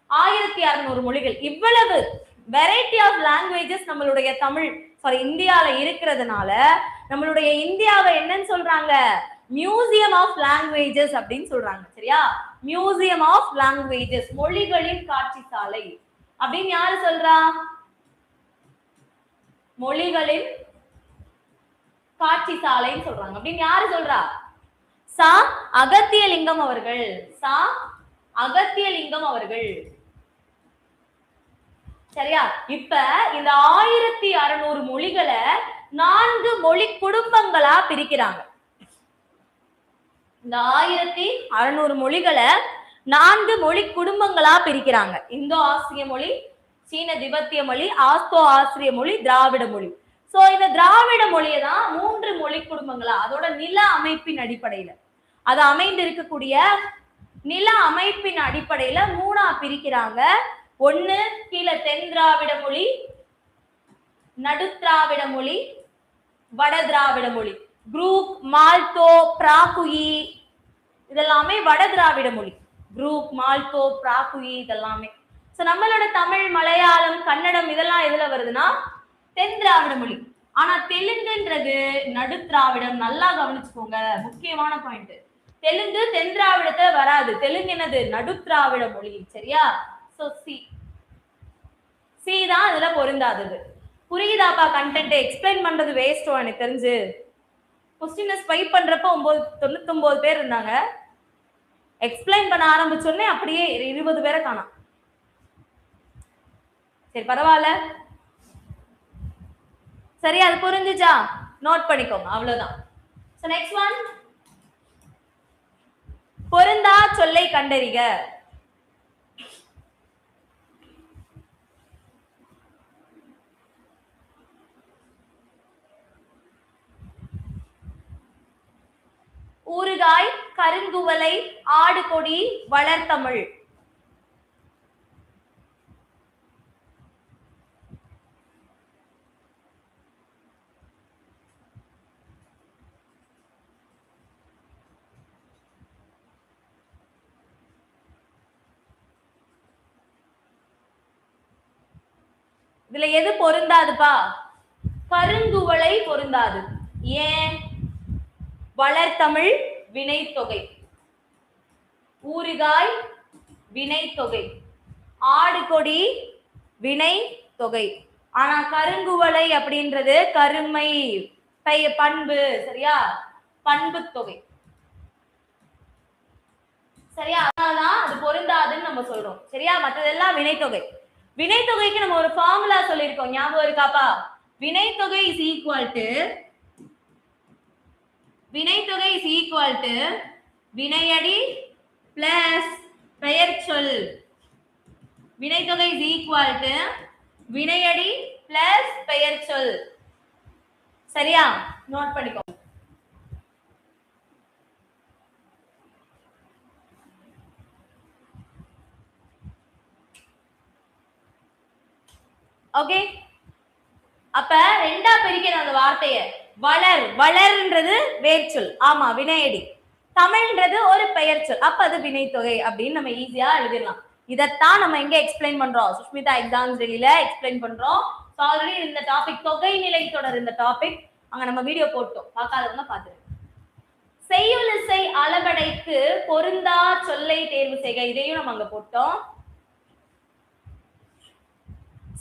1600 மொழிகள், இவ்வளவு வெரைட்டி ஆஃப் லாங்குவேஜஸ் நம்மளுடைய இந்தியால இருக்கிறதுனால நம்மளுடைய இந்தியாவை என்னன்னு சொல்றாங்க? மியூசியம் ஆஃப் லாங்குவேஜஸ் அப்படின்னு சொல்றாங்க. சரியா? மியூசியம் ஆஃப் லாங்குவேஜஸ், மொழிகளின் காட்சி சாலை அப்படின்னு யாரு சொல்றா? மொழிகளின் காட்சி சாலைன்னு சொல்றாங்க. அப்படின்னு யாரு சொல்றா? சா அகத்தியலிங்கம் அவர்கள். சரியா? இப்ப இந்த 1600 மொழிகளை 4 மொழி குடும்பங்களா பிரிக்கிறாங்க. இந்த 1600 மொழிகளை 4 மொழி குடும்பங்களா பிரிக்கிறாங்க. இந்தோ ஆசிய மொழி, சீன திபெத்திய மொழி, ஆஸ்தோ ஆசிரிய மொழி, திராவிட மொழி. சோ இந்த திராவிட மொழியை தான் 3 மொழி குடும்பங்களா, அதோட நில அமைப்பின் அடிப்படையில, அது அமைந்து இருக்கக்கூடிய நில அமைப்பின் அடிப்படையில 3ஆ பிரிக்கிறாங்க. ஒண்ணு கீழே தென் திராவிட மொழி, நடு திராவிட மொழி, வட திராவிட மொழி. குரூப், மால்தோ, பிராகுயி இதெல்லாமே வட திராவிட மொழி. குரூப், மால்தோ, பிராகுயி இதெல்லாமே. சோ நம்மளோட தமிழ், மலையாளம், கன்னடம் இதெல்லாம் எதுல வருதுன்னா தென் திராவிட மொழி. ஆனா தெலுங்குன்றது நடு திராவிடம். நல்லா கவனிச்சுக்கோங்க, முக்கியமான பாயிண்ட். தெலுங்கு தென் திராவிடத்துல வராது. தெலுங்கு என்னது? நடு திராவிட மொழி. சரியா? சோ சி தான் இதுல பொருந்தாதது. புரியுதாப்பா? கண்டென்ட் எக்ஸ்பிளைன் பண்றது வேஸ்டோ எனக்கு தெரிஞ்சு. கொஸ்டினை ஸ்வைப் பண்றப்ப 99 பேர் இருந்தாங்க. எக்ஸ்பிளைன் பண்ண ஆரம்பிச்சோடனே அப்படியே 20 பேரை காணோம். சரி பரவாயில்ல, சரி அது புரிஞ்சுச்சா? நோட் பண்ணிக்கோங்க, அவ்வளவுதான். So next one, பொருந்தா சொல்லை கண்டறிக. ஊறுகாய், கருங்குவளை, ஆடு கொடி, வளர்த்தமிழ். இதுல எது பொருந்தாதுப்பா? கருங்குவளை பொருந்தாது. ஏன்? வளர்த்தமிழ் வினைத்தொகை, ஊறுகாய் வினைத்தொகை, ஆடு கொடி வினைத்தொகை. ஆனா கருங்குவளை அப்படின்றது கருமை பண்பு, சரியா? பண்பு தொகை, சரியா? அதனாலதான் அது பொருந்தாதுன்னு நம்ம சொல்றோம், சரியா? மற்றதெல்லாம் வினைத்தொகை. வினைத்தொகைக்கு நம்ம ஒரு ஃபார்முலா சொல்லியிருக்கோம், ஞாபகம் இருக்காப்பா? வினைத்தொகை இஸ் ஈக்குவல் டு வினையடி பிளஸ் பெயர் சொல். வினைத்தொகை இஸ் ஈக்குவல் டு வினையடி பிளஸ் பெயர் சொல், சரியா? நோட் பண்ணிக்கோ. ஓகே, அப்ப ரெண்டா பிரிக்கணும் அந்த வார்த்தைய. வளர், வளர்ன்றது வேர்ச்சொல், ஆமா வினையடி. தமிழ்ன்றது ஒரு பெயர் சொல், அப்ப அது வினைத்தொகை அப்படின்னு நம்ம ஈஸியா எழுதிடலாம். இதத்தான் நம்ம எங்க எக்ஸ்பிளைன் பண்றோம்? சுஷ்மிதா எக்ஸாம்ஸ் டெய்லியில எக்ஸ்பிளைன் பண்றோம். ஆல்ரெடி இந்த டாபிக் தொகை நிலை தொடர், இந்த டாபிக் அங்க நம்ம வீடியோ போட்டோம், பார்க்காதவங்க பாத்துருங்க. செய்யுளிசை அளபடைக்கு பொருந்தா சொல்லை தேர்வு செய்க, இதையும் நம்ம அங்க போட்டோம்.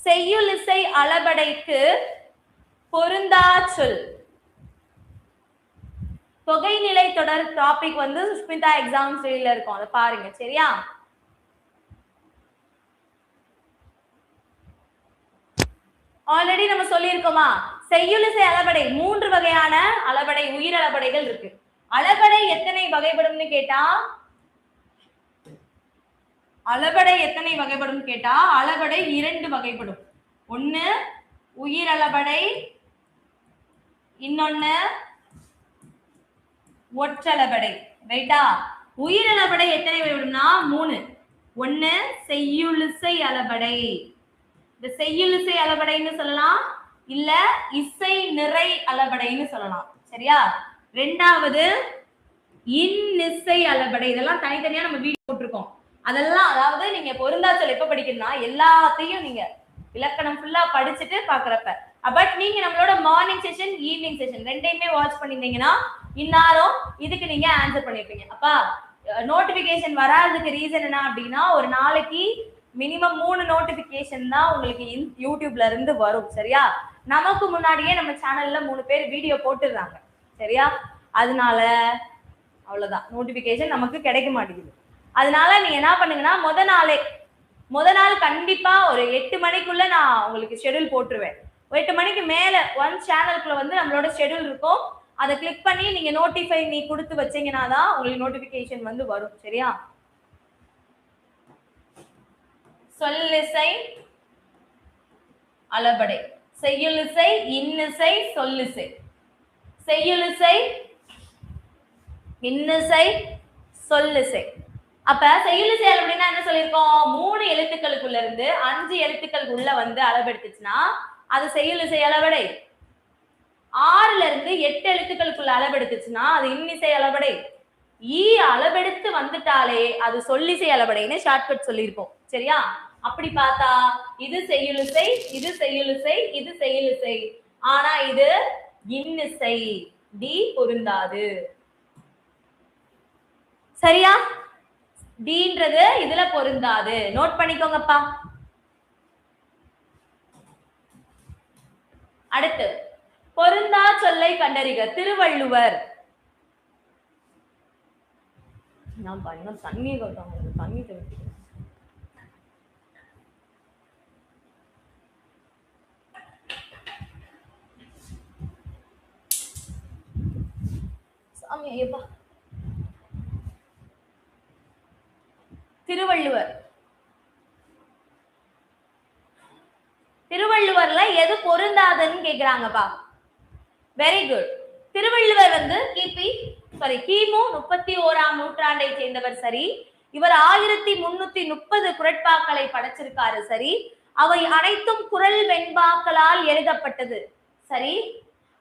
செய்யுளிசை அளபடைக்கு பொருந்தா சொல், தொகைநிலை தொடர் டாபிக் வந்து சுஷ்மிதா எக்ஸாம்ஸ் டெய்லியில இருக்கும், அதை பாருங்க, சரியா? ஆல்ரெடி நம்ம சொல்லியிருக்கோமா? செய்யுளிசை அளபடை 3 வகையான அளபடை, உயிர் அளபடைகள் இருக்கு. அளபடை எத்தனை வகைப்படும்னு கேட்டா, அளபடை எத்தனை வகைப்படும் கேட்டா, அளபடை 2 வகைப்படும். ஒன்னு உயிர் அளபடை, இன்னொன்னு ஒற்றளபடை, ரைட்டா? உயிர் அளபடை எத்தனை வகைப்படும்னா 3. ஒன்னு செய்யுளிசை அளபடை, இந்த செய்யுளிசை அளபடைன்னு சொல்லலாம், இல்ல இசை நிறை அளபடைன்னு சொல்லலாம், சரியா? ரெண்டாவது இன்னிசை அளபடை, இதெல்லாம் தனித்தனியா நம்ம வீடியோ போட்டிருக்கோம். அதெல்லாம் அதாவது நீங்க பொருந்தாச்சொல் எப்ப படிக்கணும்னா எல்லாத்தையும் நீங்க இலக்கணம் ஃபுல்லா படிச்சுட்டு பாக்குறப்ப. பட் நீங்க நம்மளோட மார்னிங் செஷன், ஈவினிங் செஷன் ரெண்டையுமே வாட்ச் பண்ணிருந்தீங்கன்னா இந்நேரம் இதுக்கு நீங்க ஆன்சர் பண்ணிருப்பீங்க. அப்பா நோட்டிபிகேஷன் வராததுக்கு ரீசன் என்ன அப்படின்னா, ஒரு நாளைக்கு மினிமம் 3 நோட்டிபிகேஷன் தான் உங்களுக்கு யூடியூப்ல இருந்து வரும், சரியா? நமக்கு முன்னாடியே நம்ம சேனல்ல 3 பேர் வீடியோ போட்டுடுறாங்க, சரியா? அதனால அவ்வளவுதான், நோட்டிபிகேஷன் நமக்கு கிடைக்க மாட்டேங்குது. அதனால நீங்க என்ன பண்ணுங்கன்னா, முத நாள் கண்டிப்பா ஒரு 8 மணிக்குள்ள நான் உங்களுக்கு ஷெட்யூல் போட்டுருவேன். 8 மணிக்கு மேல ஒன் சேனலுக்குள்ள வந்து நம்மளோட ஷெட்யூல் இருக்கும், அதை கிளிக் பண்ணி நீங்க நோட்டிஃபை நீ கொடுத்து வச்சீங்கன்னா தான் உங்களுக்கு நோட்டிபிகேஷன் வந்து வரும், சரியா? சொல்லிசை அளபடை, செய்யுளிசை, இன்னிசை, சொல்லிசை. செய்யுளிசை, இன்னிசை, சொல்லிசை. அப்ப செய்யுளிசை அளபடினா என்ன சொல்லியிருக்கோம்? 3 எழுத்துக்களுக்குள்ள இருந்து 5 எழுத்துக்களுக்குள்ள வந்து அளவெடுத்துச்சுன்னா அது செய்யுளிசை அளபடை. 6ல இருந்து 8 எழுத்துக்களுக்குள்ள அளவெடுத்துச்சுன்னா அது இன்னிசை அளபடை. அளவெடுத்து வந்துட்டாலே அது சொல்லிசை அளபடைன்னு ஷார்ட்கட் சொல்லியிருப்போம், சரியா? அப்படி பார்த்தா இது செய்யுளிசை, இது செய்யுளிசை, இது செய்யுளிசை. ஆனா இது இன்னிசை, டி பொருந்தாது, சரியா? டீன்றது இதுல பொருந்தாது, நோட் பண்ணிக்கோங்கப்பா. அடுத்து பொருந்தா சொல்லை கண்டறிக. திருவள்ளுவர். நான் பண்ண தண்ணி கொட்டாங்க, தண்ணி தெளிச்சு. சாமி ஐயப்பா. திருவள்ளுவர். திருவள்ளுவர்ல எது பொருந்தாதுன்னு கேக்குறாங்கப்பா. Very good. திருவள்ளுவர் வந்து கிமு 31ஆம் நூற்றாண்டை சேர்ந்தவர். சரி. இவர் 1330 குறட்பாக்களை படைச்சிருக்காரு. சரி. அவை அனைத்தும் குறள் வெண்பாக்களால் எழுதப்பட்டது. சரி.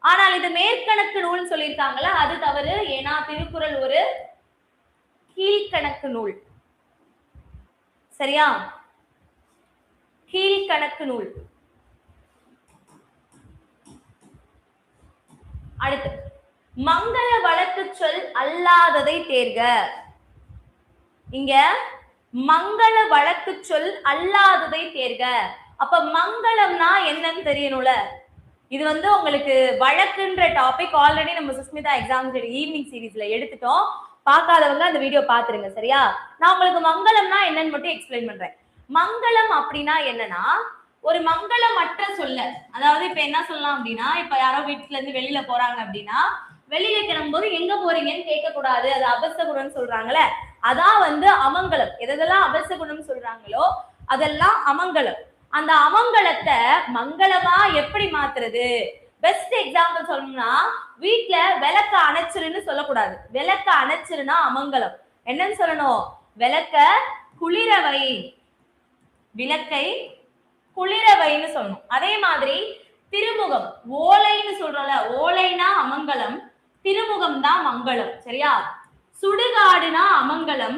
ஆனால் இது மேற்கணக்கு நூல் சொல்லியிருக்காங்களா, அது தவறு. ஏன்னா திருக்குறள் ஒரு கீழ்கணக்கு நூல். சரியா? கீழ்கணக்கு நூல். அடுத்து மங்கள வழக்கு சொல் அல்லாததை தேர்க. இங்க மங்கள வழக்கு சொல் அல்லாததை தேர்க. அப்ப மங்களம்னா என்னன்னு தெரியணும்ல. இது வந்து உங்களுக்கு வழக்குன்ற டாபிக் ஆல்ரெடி நம்ம சுஸ்மிதா எக்ஸாம் ஈவினிங் சீரீஸ்ல எடுத்துட்டோம். பார்க்காதவங்க அந்த வீடியோ பாத்துருங்க. சரியா? நான் உங்களுக்கு மங்களம்னா என்னன்னு மட்டும் எக்ஸ்பிளைன் பண்றேன். மங்களம் அப்படின்னா என்னன்னா, ஒரு மங்களமற்ற சொல்ல, அதாவது இப்ப என்ன சொல்லலாம் அப்படின்னா, இப்ப யாரோ வீட்டுல இருந்து வெளியில போறாங்க அப்படின்னா, வெளியில கிளம்பும்போது எங்க போறீங்கன்னு கேட்க கூடாது, அது அபசகுணம்னு சொல்றாங்கல்ல, அதான் வந்து அமங்கலம். எதெல்லாம் அபசகுணம் சொல்றாங்களோ அதெல்லாம் அமங்கலம். அந்த அமங்கலத்தை மங்களமா எப்படி மாத்துறது? பெஸ்ட் எக்ஸாம்பிள் சொல்லணும்னா, வீட்டுல விளக்க அணைச்சிருன்னு சொல்லக்கூடாது. விளக்க அணைச்சிருன்னா அமங்கலம். என்னன்னு சொல்லணும்? விளக்க குளிரவை, விளக்கை குளிரவைன்னு சொல்லணும். அதே மாதிரி திருமுகம் ஓலைன்னு சொல்றோம்ல, ஓலைனா அமங்கலம், திருமுகம் தான் மங்களம். சரியா? சுடுகாடுனா அமங்கலம்,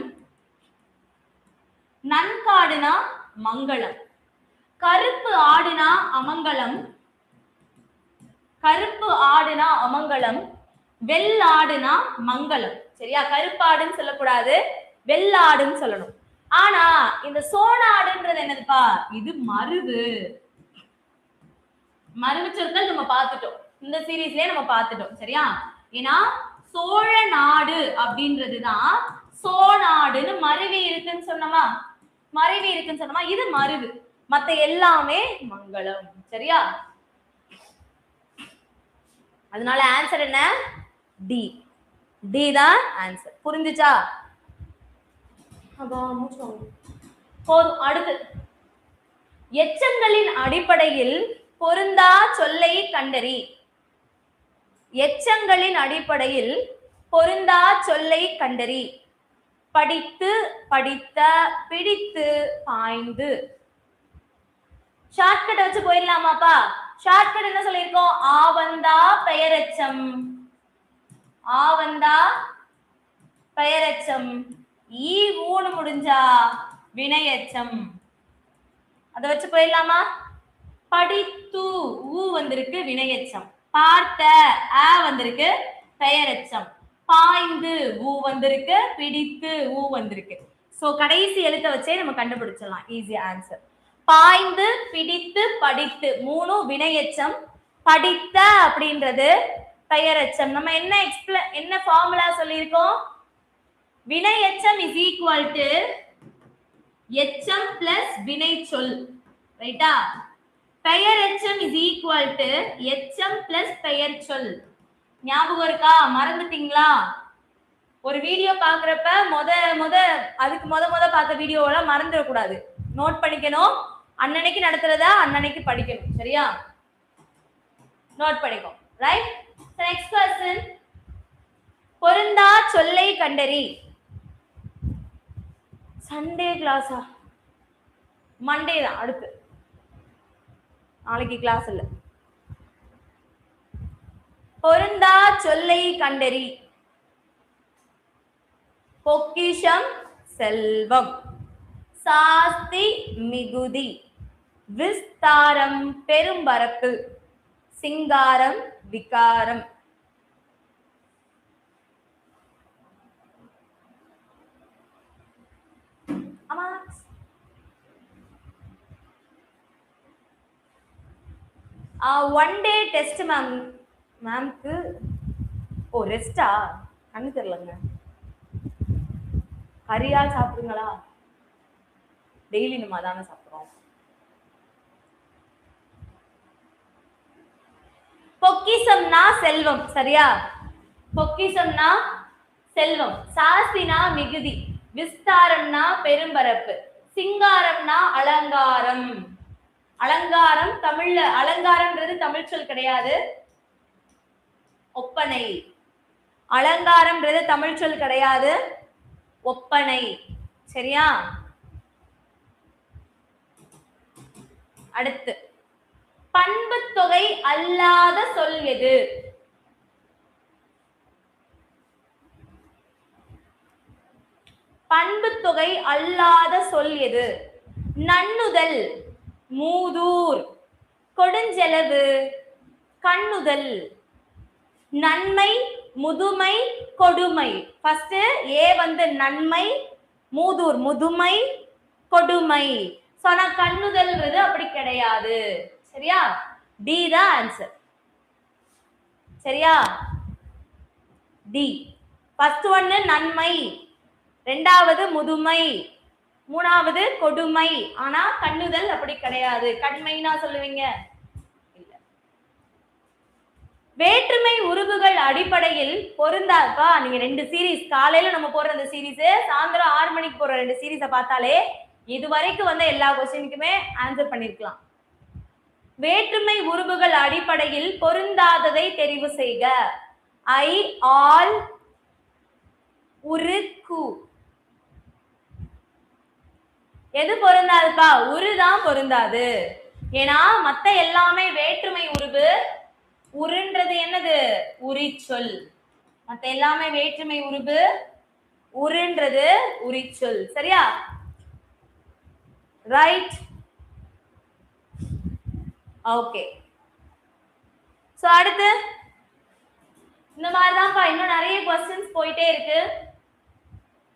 நன்காடுனா மங்களம். கருப்பு ஆடுனா அமங்கலம், கருப்பு ஆடுனா அமங்கலம், வெள்ளாடுனா மங்களம். சரியா? கருப்பாடுன்னு சொல்லக்கூடாது, வெள்ளாடுன்னு சொல்லணும். ஆனா இந்த சோனாடுன்றது என்னதுப்பா? இது மருவு. மருவு சொற்கள் நம்ம பார்த்துட்டோம், இந்த சீரீஸ்லயே நம்ம பார்த்துட்டோம். சரியா? ஏன்னா சோழ நாடு அப்படின்றதுதான் சோநாடுன்னு மருவி இருக்குன்னு சொன்னமா, மருவி இருக்குன்னு சொன்னமா, இது மருவு. மத்த எல்லாமே மங்களம். சரியா? அதனால ஆன்சர் என்ன? டி. டி தான் ஆன்சர். புரிஞ்சுச்சா? போதும். அடுத்து எச்சங்களின் அடிப்படையில் பொருந்தா சொல்லை கண்டறி. எச்சங்களின் அடிப்படையில் பொருந்தா சொல்லை கண்டறி. படித்து, படித்த, பிடித்து, பாய்ந்து. ஷார்ட்கட் வச்சு போயிடலாமாப்பா? ஷார்ட்கட் என்ன சொல்லியிருக்கோம்? ஆவந்தா பெயரெச்சம், ஆவந்தா பெயரெச்சம். ஈ ஊனு முடிஞ்சா வினையெச்சம். அத வச்சு போயிடலாமா? படித்து ஊ வந்திருக்கு வினையெச்சம், பார்த்த ஆ வந்திருக்கு பெயரெச்சம், பாய்ந்து ஊ வந்திருக்கு, பிடித்து ஊ வந்திருக்கு. சோ கடைசி எழுத்த வச்சே நம்ம கண்டுபிடிச்சிடலாம். Easy answer. பாய்ந்து, பிடித்து, படித்து மூணும் வினையெச்சம், படித்த அப்படின்றது பெயரெச்சம். நம்ம என்ன ஃபார்முலா சொல்லியிருக்கோம்? வினையெச்சம் இஸ் ஈக்குவல் டு எச்சம் பிளஸ் வினை சொல். ரைட்டா? பெயரெச்சம் இஸ் ஈக்குவல் டு எச்சம் பிளஸ் பெயர் சொல். ஞாபகம் இருக்கா? மறந்துட்டீங்களா? ஒரு வீடியோ பாக்குறப்ப அதுக்கு முத பார்த்த வீடியோவெல்லாம் மறந்துடக்கூடாது. நோட் பண்ணிக்கணும். அன்னன்னைக்கு நடத்துறதா அன்னன்னைக்கு படிக்கணும். சரியா? நோட் பண்ணிக்கோ. ரைட்? Next question. பொருந்தா சொல்லை கண்டறி. சண்டே கிளாஸா? மண்டே தான். அடுத்து நாளைக்கு கிளாஸ் இல்ல. பொருந்தா சொல்லை கண்டறி. பொக்கிஷம் செல்வம், சாஸ்தி மிகுதி, விஸ்தாரம் பெரும்பரப்பு, சிங்காரம் விகாரம். One day test ma'am. மேம்க்கு ஓ ரெஸ்டா கண்ணு தெரியலங்க. கறியால் சாப்பிடுங்களா? டெய்லி நம்ம அதான சாப்பிடுறோம். பொக்கிசம்னா செல்வம், சரியா? பொக்கிசம்னா செல்வம், சாஸ்தினா மிகுதி, விஸ்தாரம்னா பெரும்பரப்பு, சிங்காரம்னா அலங்காரம். அலங்காரம் தமிழ்ல, அலங்காரம்ன்றது தமிழ் சொல் கிடையாது, ஒப்பனை. அலங்காரம்ன்றது தமிழ் சொல் கிடையாது, ஒப்பனை, சரியா? அடுத்து பண்பு தொகை அல்லாத சொல் எது? பண்பு தொகை அல்லாத சொல் எது? நன்னுதல், மூதூர், கொடுஞ்செலவு, கண்ணுதல். நன்மை, முதுமை, கொடுமை. ஃபர்ஸ்ட் ஏ வந்து நன்மை, மூதூர் முதுமை, கொடுமை. சொன்னா கண்ணுதல்ன்றது அப்படி கிடையாது, சரியா? டி தான் ஆன்சர், சரியா? டி. ஃபர்ஸ்ட் ஒன்னு நன்மை, ரெண்டாவது முதுமை, மூணாவது கொடுமை. ஆனா கண்ணுதல் அப்படி கிடையாது. கண்மைனா சொல்லுவீங்க இல்ல. வேற்றுமை உருவுகள் அடிப்படையில் பொருந்தாப்பா. நீங்க 2 சீரீஸ் காலையில நம்ம போடுற அந்த சீரீஸ், சாயந்தரம் 6 மணிக்கு போடுற 2 சீரீஸை பார்த்தாலே இதுவரைக்கும் வந்து எல்லா கொஸ்டினுக்குமே ஆன்சர் பண்ணிருக்கலாம். வேற்றுமை உருவுகள் அடிப்படையில் பொருந்தாததை தெரிவு செய்க. ஐ, ஆல், உரு, கு. எது பொருந்தாதுப்பா? உருதான் பொருந்தாது. ஏன்னா மத்த எல்லாமே வேற்றுமை உருவு. உருன்றது என்னது? உரிச்சொல். மத்த எல்லாமே வேற்றுமை உருவு, உருன்றது உரிச்சொல், சரியா? Right, okay. சோ அடுத்து இந்த மாதிரி தான்ப்பா இன்னும் நிறைய क्वेश्चंस போயிட்டே இருக்கு.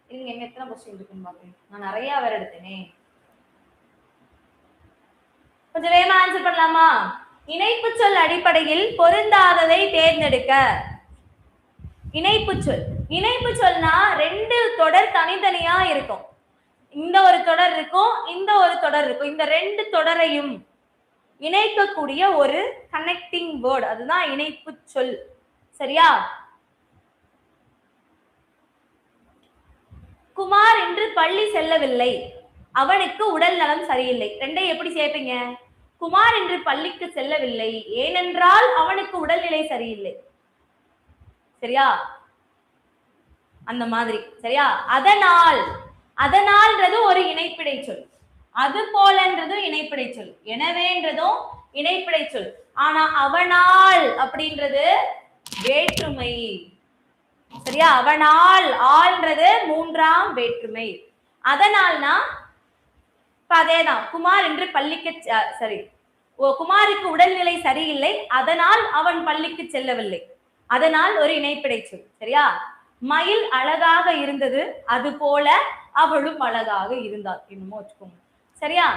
இங்க என்ன எத்தனை क्वेश्चन இருக்குன்னு பாருங்க. நான் நிறைய வேற எடுத்தேனே. கொஞ்சம் வேகமா ஆன்சர் பண்ணலாமா? இணைப்பு சொல் அடிப்படையில் பொருந்தாததை தேர்ந்தெடுக்க. இணைப்பு சொல், இணைப்பு சொல்னா 2 தொடர் தனித்தனியா இருக்கும். இந்த ஒரு தொடர் இருக்கும், இந்த ஒரு தொடர் இருக்கும். இந்த 2 தொடரையும் இணைக்கக்கூடிய ஒரு கனெக்டிங் வேர்ட், அதுதான் இணைப்பு சொல், சரியா? குமார் இன்று பள்ளி செல்லவில்லை, அவனுக்கு உடல் நலம் சரியில்லை. ரெண்டையும் எப்படி சேர்ப்பீங்க? குமார் இன்று பள்ளிக்கு செல்லவில்லை ஏனென்றால் அவனுக்கு உடல்நிலை சரியில்லை, சரியா? அந்த மாதிரி, சரியா? அதனால், அதனால்ன்றது ஒரு இணைப்பிடை சொல், அது போலன்றது இணைப்பிடை சொல், எனவேன்றதும் இணைப்பிடை சொல். ஆனா அவனால் அப்படின்றது வேற்றுமை, சரியா? அவனால், ஆள்ன்றது 3ஆம் வேற்றுமை. அதனால்னா அதேதான். குமார் என்று பள்ளிக்கு சரி, குமாருக்கு உடல்நிலை சரியில்லை, அதனால் அவன் பள்ளிக்கு செல்லவில்லை. அதனால் ஒரு இணைப்பிடை சொல், சரியா? மயில் அழகாக இருந்தது, அது போல அவளும் அழகாக இருந்தாள், என்னமோ வச்சுக்கோங்க, சரியா?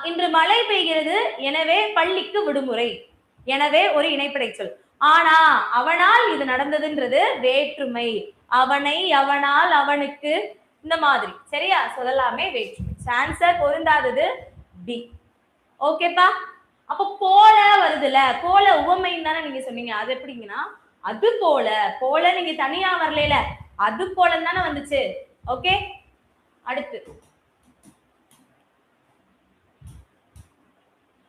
இன்று மழை பெய்கிறது, எனவே பள்ளிக்கு விடுமுறை, எனவே ஒரு இணைப்பிடை சொல். ஆனா அவனால் இது நடந்ததுன்றது வேற்றுமை. அவனை, அவனால், அவனுக்கு, இந்த மாதிரி, சரியா? சொல்லலாமே வேற்றுமை. ஆன்சர் பொருந்தாதது டி. ஓகேப்பா? அப்ப போல வருதுல, போல உவமைன்னு தானே நீங்க சொன்னீங்க. அது எப்படிங்கன்னா அது போல, போல நீங்க தனியா வரல, அது போல தானே வந்துச்சு. ஓகே, அடுத்து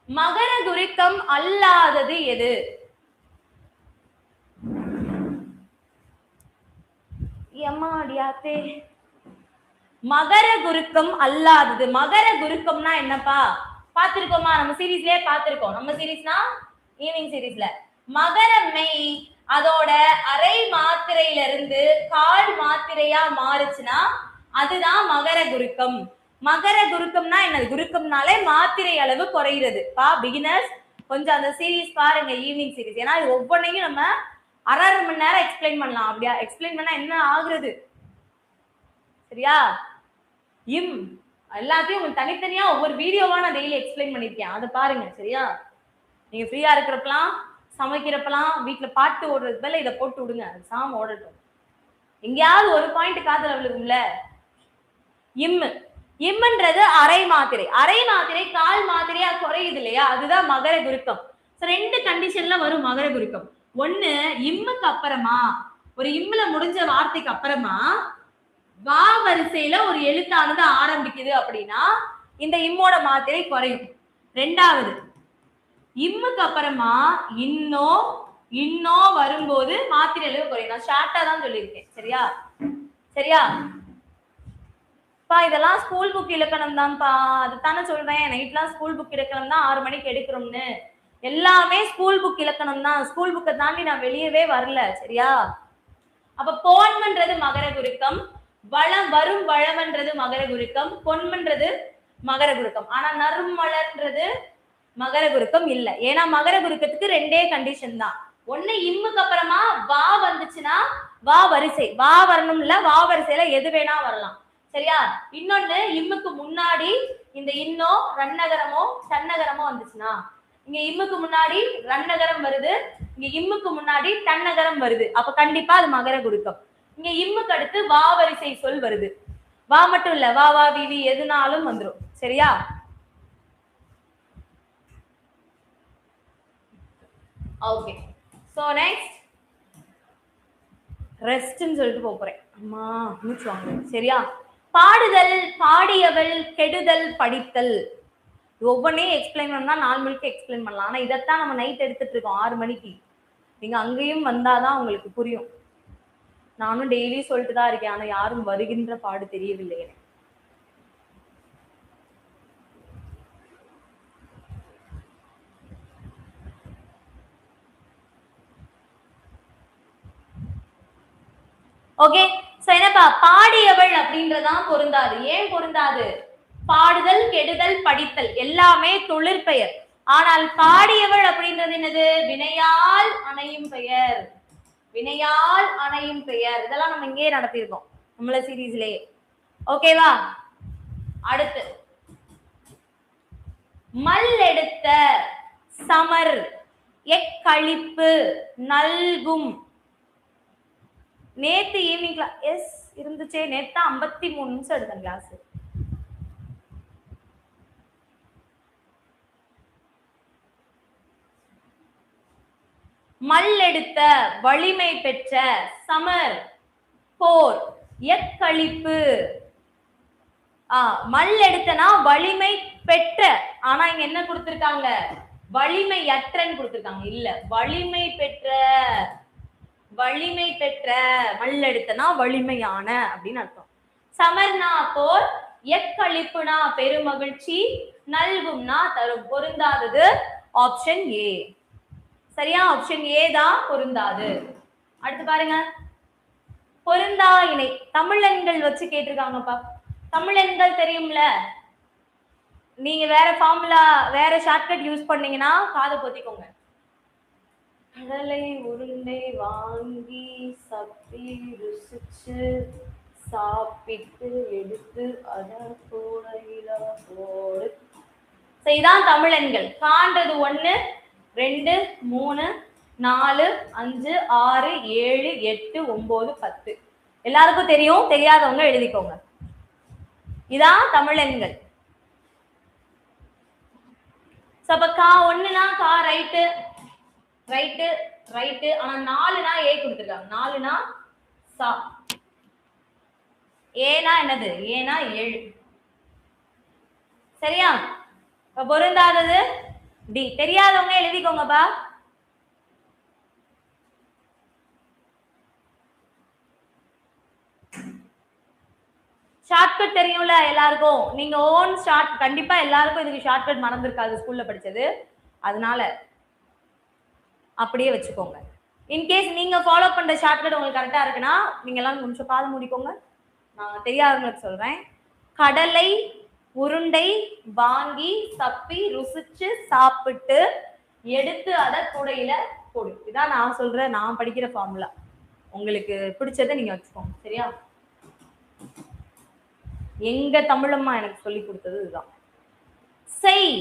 மகர குருக்கம் அல்லாதது எது? எம்மாடியாத்தே, மகர குருக்கம் அல்லாதது. மகர குருக்கம்னா என்னப்பா? பார்த்திருக்கோமா? நம்ம சீரீஸ்லயே பார்த்திருக்கோம். நம்ம சீரீஸ்னா ஈவினிங் சீரீஸ்ல மகர மெய் அதோட அரை மாத்திரையில இருந்து கால் மாத்திரையா மாறுச்சுன்னா அதுதான் மகர குருக்கம். மகர குருக்கம்னா என்னது? குருக்கம்னாலே மாத்திரை அளவு குறைகிறது. பா பிகினர்ஸ் கொஞ்சம் அந்த சீரீஸ் பாருங்க, ஈவினிங் சீரீஸ். ஏன்னா இது ஒவ்வொன்றையும் நம்ம அரை மணி நேரம் எக்ஸ்பிளைன் பண்ணலாம். அப்படியா எக்ஸ்பிளைன் பண்ணா என்ன ஆகுறது, சரியா? எல்லாத்தையும் உங்களுக்கு தனித்தனியா ஒவ்வொரு வீடியோவா நான் டெய்லி எக்ஸ்பிளைன் பண்ணிருக்கேன், அதை பாருங்க, சரியா? நீங்க ஃப்ரீயா இருக்கிறப்பலாம் சமைக்கிறப்பெல்லாம் வீட்டுல பாட்டு ஓடுறது மேல இதை போட்டு விடுங்க, சாம ஓடட்டும். எங்கேயாவது ஒரு பாயிண்ட் காதல் விழுகும்ல. இம்மு, இம்முன்றது அரை மாத்திரை. அரை மாத்திரை கால் மாத்திரையா குறையுது இல்லையா, அதுதான் மகர குருக்கம். ரெண்டு கண்டிஷன்ல வரும் மகர குருக்கம். ஒண்ணு, இம்முக்கு அப்புறமா ஒரு இம்முல முடிஞ்ச வார்த்தைக்கு அப்புறமா வா வரிசையில ஒரு எழுத்தானது ஆரம்பிக்குது அப்படின்னா இந்த இம்மோட மாத்திரை குறையும். ரெண்டாவது, இம்முக்கு அப்புறமா இன்னோ இன்னோ வரும்போது மாத்திரை எழுத குறையும். நான் ஷார்ட்டா தான் சொல்லியிருக்கேன். சரியா சரியா பா, இதெல்லாம் ஸ்கூல் புக் இலக்கணம் தான்ப்பா, அதுதானே சொல்றேன். நைட்லாம் ஸ்கூல் புக் இலக்கணம் தான் 6 மணிக்கு எடுக்கிறோம்னு. எல்லாமே ஸ்கூல் புக் இலக்கணம் தான். ஸ்கூல் புக்கை தாண்டி நான் வெளியவே வரல. சரியா? அப்ப போன்மன்றது மகர குருக்கம், வளம் வரும் வளமன்றது மகர குருக்கம், பொன்மன்றது மகர குருக்கம். ஆனா நறுமலர்ன்றது மகர குருக்கம் இல்ல. ஏன்னா மகர குருக்கத்துக்கு ரெண்டே கண்டிஷன் தான். ஒண்ணு, இம்முக்கு அப்புறமா வா வந்துச்சுன்னா வா வரிசை, வா வரணும் இல்ல, வா வரிசையில எது வேணா வரலாம். சரியா? இன்னொன்னு, இம்முக்கு முன்னாடி இந்த இன்னோ ரன்னகரமோ தன்னகரமோ வந்துச்சுன்னா, இங்க இம்முக்கு முன்னாடி ரன்னகரம் வருது, இங்க இம்முக்கு முன்னாடி தன்னகரம் வருது, அப்ப கண்டிப்பா அது மகர குருக்கம். இங்க இம்முக்கு அடுத்து வா வரிசை சொல் வருது. வா மட்டும் இல்ல, வா வா விவி எதுனாலும் வந்துரும். சரியா? ஓகே. சோ நெக்ஸ்ட் ரெஸ்ட்னு சொல்லிட்டு போறேன். அம்மா மூச்சு வாங்க. சரியா? பாடுதல், பாடியவள், கெடுதல், படித்தல். ஒவ்வொன்றையும் எக்ஸ்பிளைன் பண்ணா 4 மணிக்கு எக்ஸ்பிளைன் பண்ணலாம். ஆனா இதைத்தான் நம்ம நைட் எடுத்துட்டு இருக்கோம் 6 மணிக்கு. நீங்க அங்கேயும் வந்தாதான் உங்களுக்கு புரியும். நானும் டெய்லி சொல்லிட்டு தான் இருக்கேன். ஆனா யாரும் வருகின்ற பாடு தெரியவில்லை எனக்கு. ஓகே. சோ என்னப்பா, பாடியவள் அப்படின்றதான் பொருந்தாது. ஏன் பொருந்தாது? பாடுதல், கெடுதல், படித்தல் எல்லாமே தொழிற்பெயர். ஆனால் பாடியவள் அப்படின்றது என்னது? வினையால் அணையும் பெயர். வினையால் அணையும் பெயர். இதெல்லாம் நம்ம இங்கே நடத்திருக்கோம் நம்மள சீரீஸ்லயே. ஓகேவா? அடுத்து, மல் எடுத்த, சமர், எக்களிப்பு, நல்கும். நேத்து ஈவினிங் கிளாஸ் எஸ் இருந்துச்சே. நேத்து 53 நிமிஷம் எடுத்தேன் கிளாஸ். மல் எடுத்த, வலிமை பெற்ற, சமர் போர், எக்களிப்பு. மல் எடுத்தனா வலிமை பெற்ற. ஆனா இங்க என்ன கொடுத்திருக்காங்க? வலிமையற்றன்னு கொடுத்திருக்காங்க. இல்ல, வலிமை பெற்ற. வலிமை பெற்ற. மல் எடுத்தனா வலிமையான அப்படின்னு அர்த்தம். சமர்னா போர், எக்களிப்புனா பெருமகிழ்ச்சி, நல்கும்னா தரும். பொருந்தாதது ஆப்ஷன் ஏ. சரியா? ஆப்ஷன் ஏ தான் பொருந்தாது. அடுத்து பாருங்க, பொருந்தா இணை. தமிழெண்கள் வச்சு கேட்டிருக்காங்கப்பா. தமிழெண்கள் தெரியும்ல. நீங்க வேற ஃபார்முலா, வேற ஷார்ட்கட் யூஸ் பண்ணீங்கன்னா காதை பொத்திக்கோங்க. கடலை உருண்டை வாங்கி சப்பி ருசிச்சு சாப்பிட்டு எடுத்து அத போடு. இதான் தமிழெண்கள். காண்றது 1 2 3 4 5 6 7 8 9 10. எல்லாருக்கும் தெரியும், தெரியாதவங்க எழுதிக்கோங்க. இதான் தமிழெண்கள். அப்ப கா 1னா கா ரைட்டு ரைட்டு ரைட்டு. ஆனா 4னா ஏ கொடுத்துருக்காங்க. 4னா சா. ஏனா என்னது? ஏனா 7. சரியா? பொருந்தாதது டி. தெரியாதவங்க எழுதிக்கோங்கப்பா. ஷார்ட்கட் தெரியும்ல எல்லாருக்கும். நீங்க ஓன் ஷார்ட், கண்டிப்பா எல்லாருக்கும் இதுக்கு ஷார்ட்கட் மறந்துருக்காது ஸ்கூல்ல படிச்சது. அதனால அப்படியே வச்சுக்கோங்க. இன்கேஸ் நீங்க ஃபாலோ பண்ற ஷார்ட்கட் உங்களுக்கு கரெக்டா இருக்குன்னா நீங்க எல்லாம் கொஞ்சம் காது மூடிக்கோங்க. நான் தெரியாதவங்களுக்கு சொல்றேன். கடலை உருண்டை வாங்கி சப்பி ருசிச்சு சாப்பிட்டு எடுத்து அதை கூடையில போடு. இதான் நான் சொல்ற, நான் படிக்கிற ஃபார்முலா. உங்களுக்கு பிடிச்சதை நீங்க வச்சுக்கோங்க. சரியா? எங்க தமிழம்மா எனக்கு சொல்லி கொடுத்தது இதுதான். செய்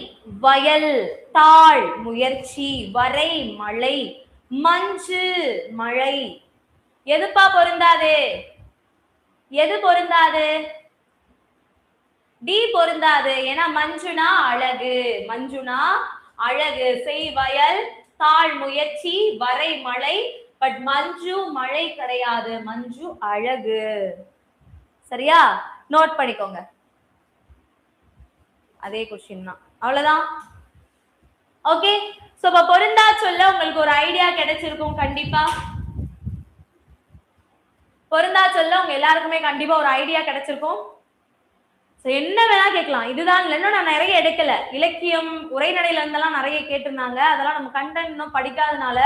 வயல் தாழ் முயற்சி வரை மழை மஞ்சு மழை. எதுப்பா பொருந்தாது? எது பொருந்தாது? டி பொருந்தாது. ஏன்னா மஞ்சுனா அழகு, மஞ்சுனா அழகு. செய் வயல் தாழ் முயற்சி வரை மழை, பட் மஞ்சு மழை கிடையாது, மஞ்சு அழகு. சரியா? நோட் பண்ணிக்கோங்க. அதே கொஸ்டின் தான், அவ்வளவுதான். ஓகே, சோ இப்ப பொருந்தா சொல்ல உங்களுக்கு ஒரு ஐடியா கிடைச்சிருக்கும் கண்டிப்பா. பொருந்தா சொல்ல உங்க எல்லாருக்குமே கண்டிப்பா ஒரு ஐடியா கிடைச்சிருக்கும். என்ன வேணா கேட்கலாம், இதுதான் இல்லைன்னா நான் நிறைய எடுக்கல. இலக்கியம் உரைநடையில இருந்தெல்லாம் நிறைய கேட்டிருந்தாங்க, அதெல்லாம் நம்ம கண்டென்ட் இன்னும் படிக்காதனால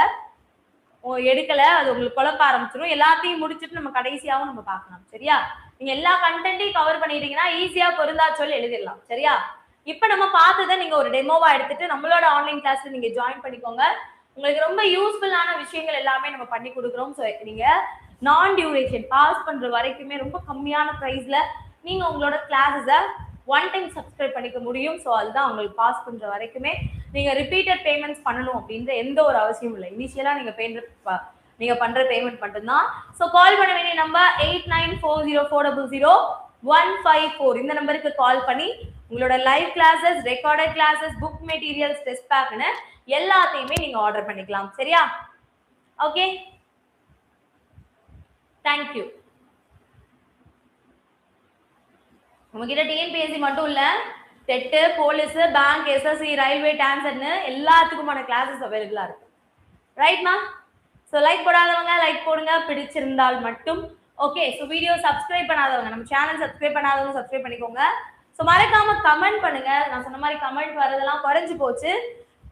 எடுக்கல. அது உங்களுக்கு குழப்ப ஆரம்பிச்சிடும். எல்லாத்தையும் முடிச்சுட்டு நம்ம கடைசியாவும் நம்ம பார்க்கலாம். சரியா? நீங்க எல்லா கண்டென்ட்டையும் கவர் பண்ணிட்டீங்கன்னா ஈஸியா பொருந்தா சொல்லி எழுதிடலாம். சரியா? இப்ப நம்ம பார்த்ததை நீங்க ஒரு டெமோவா எடுத்துட்டு நம்மளோட ஆன்லைன் கிளாஸ்ல நீங்க ஜாயின் பண்ணிக்கோங்க. உங்களுக்கு ரொம்ப யூஸ்ஃபுல்லான விஷயங்கள் எல்லாமே நம்ம பண்ணி கொடுக்குறோம். ஸோ நீங்க நான் டியூரேஷன் பாஸ் பண்ற வரைக்குமே ரொம்ப கம்மியான பிரைஸ்ல நீங்க உங்களோட கிளாஸஸை ஒன் டைம் சப்ஸ்கிரைப் பண்ணிக்க முடியும். ஸோ அதுதான் உங்களுக்கு பாஸ் பண்ற வரைக்குமே நீங்க ரிப்பீட்டட் பேமெண்ட்ஸ் பண்ணணும் அப்படின்ற எந்த ஒரு அவசியமும் இல்லை. இனிஷியலா நீங்க பண்ற பேமெண்ட் மட்டும்தான். ஸோ கால் பண்ண வேண்டிய நம்பர் 8940400154. இந்த நம்பருக்கு கால் பண்ணி உங்களோட live classes, recorded classes, book materials, test பேக்னு எல்லாத்தையுமே நீங்க ஆர்டர் பண்ணிக்கலாம். சரியா? Okay, thank you. உங்ககிட்ட டிஎன்பிஎஸ்சி மட்டும் இல்ல, TET, police, bank, SSC, railway, டான்சர்னு எல்லாத்துக்குமான கிளாஸஸ் அவைலபிளா இருக்கு. ரைட்மா? ஸோ லைக் போடாதவங்க லைக் போடுங்க, பிடிச்சிருந்தால் மட்டும். ஓகே, ஸோ வீடியோ சப்ஸ்கிரைப் பண்ணாதவங்க, நம்ம சேனல் சப்ஸ்கிரைப் பண்ணாதவங்க சப்ஸ்கிரைப் பண்ணிக்கோங்க. ஸோ மறக்காம கமெண்ட் பண்ணுங்க. நான் சொன்ன மாதிரி கமெண்ட் வரதெல்லாம் குறைஞ்சு போச்சு,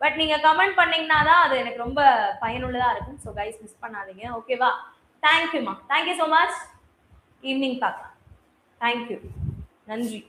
பட் நீங்க கமெண்ட் பண்ணீங்கன்னா தான் அது எனக்கு ரொம்ப பயனுள்ளதா இருக்கும். ஸோ கைஸ் மிஸ் பண்ணாதீங்க. ஓகேவா? தேங்க்யூமா, தேங்க்யூ ஸோ மச். ஈவினிங் பார்க்கலாம். தேங்க்யூ, நன்றி.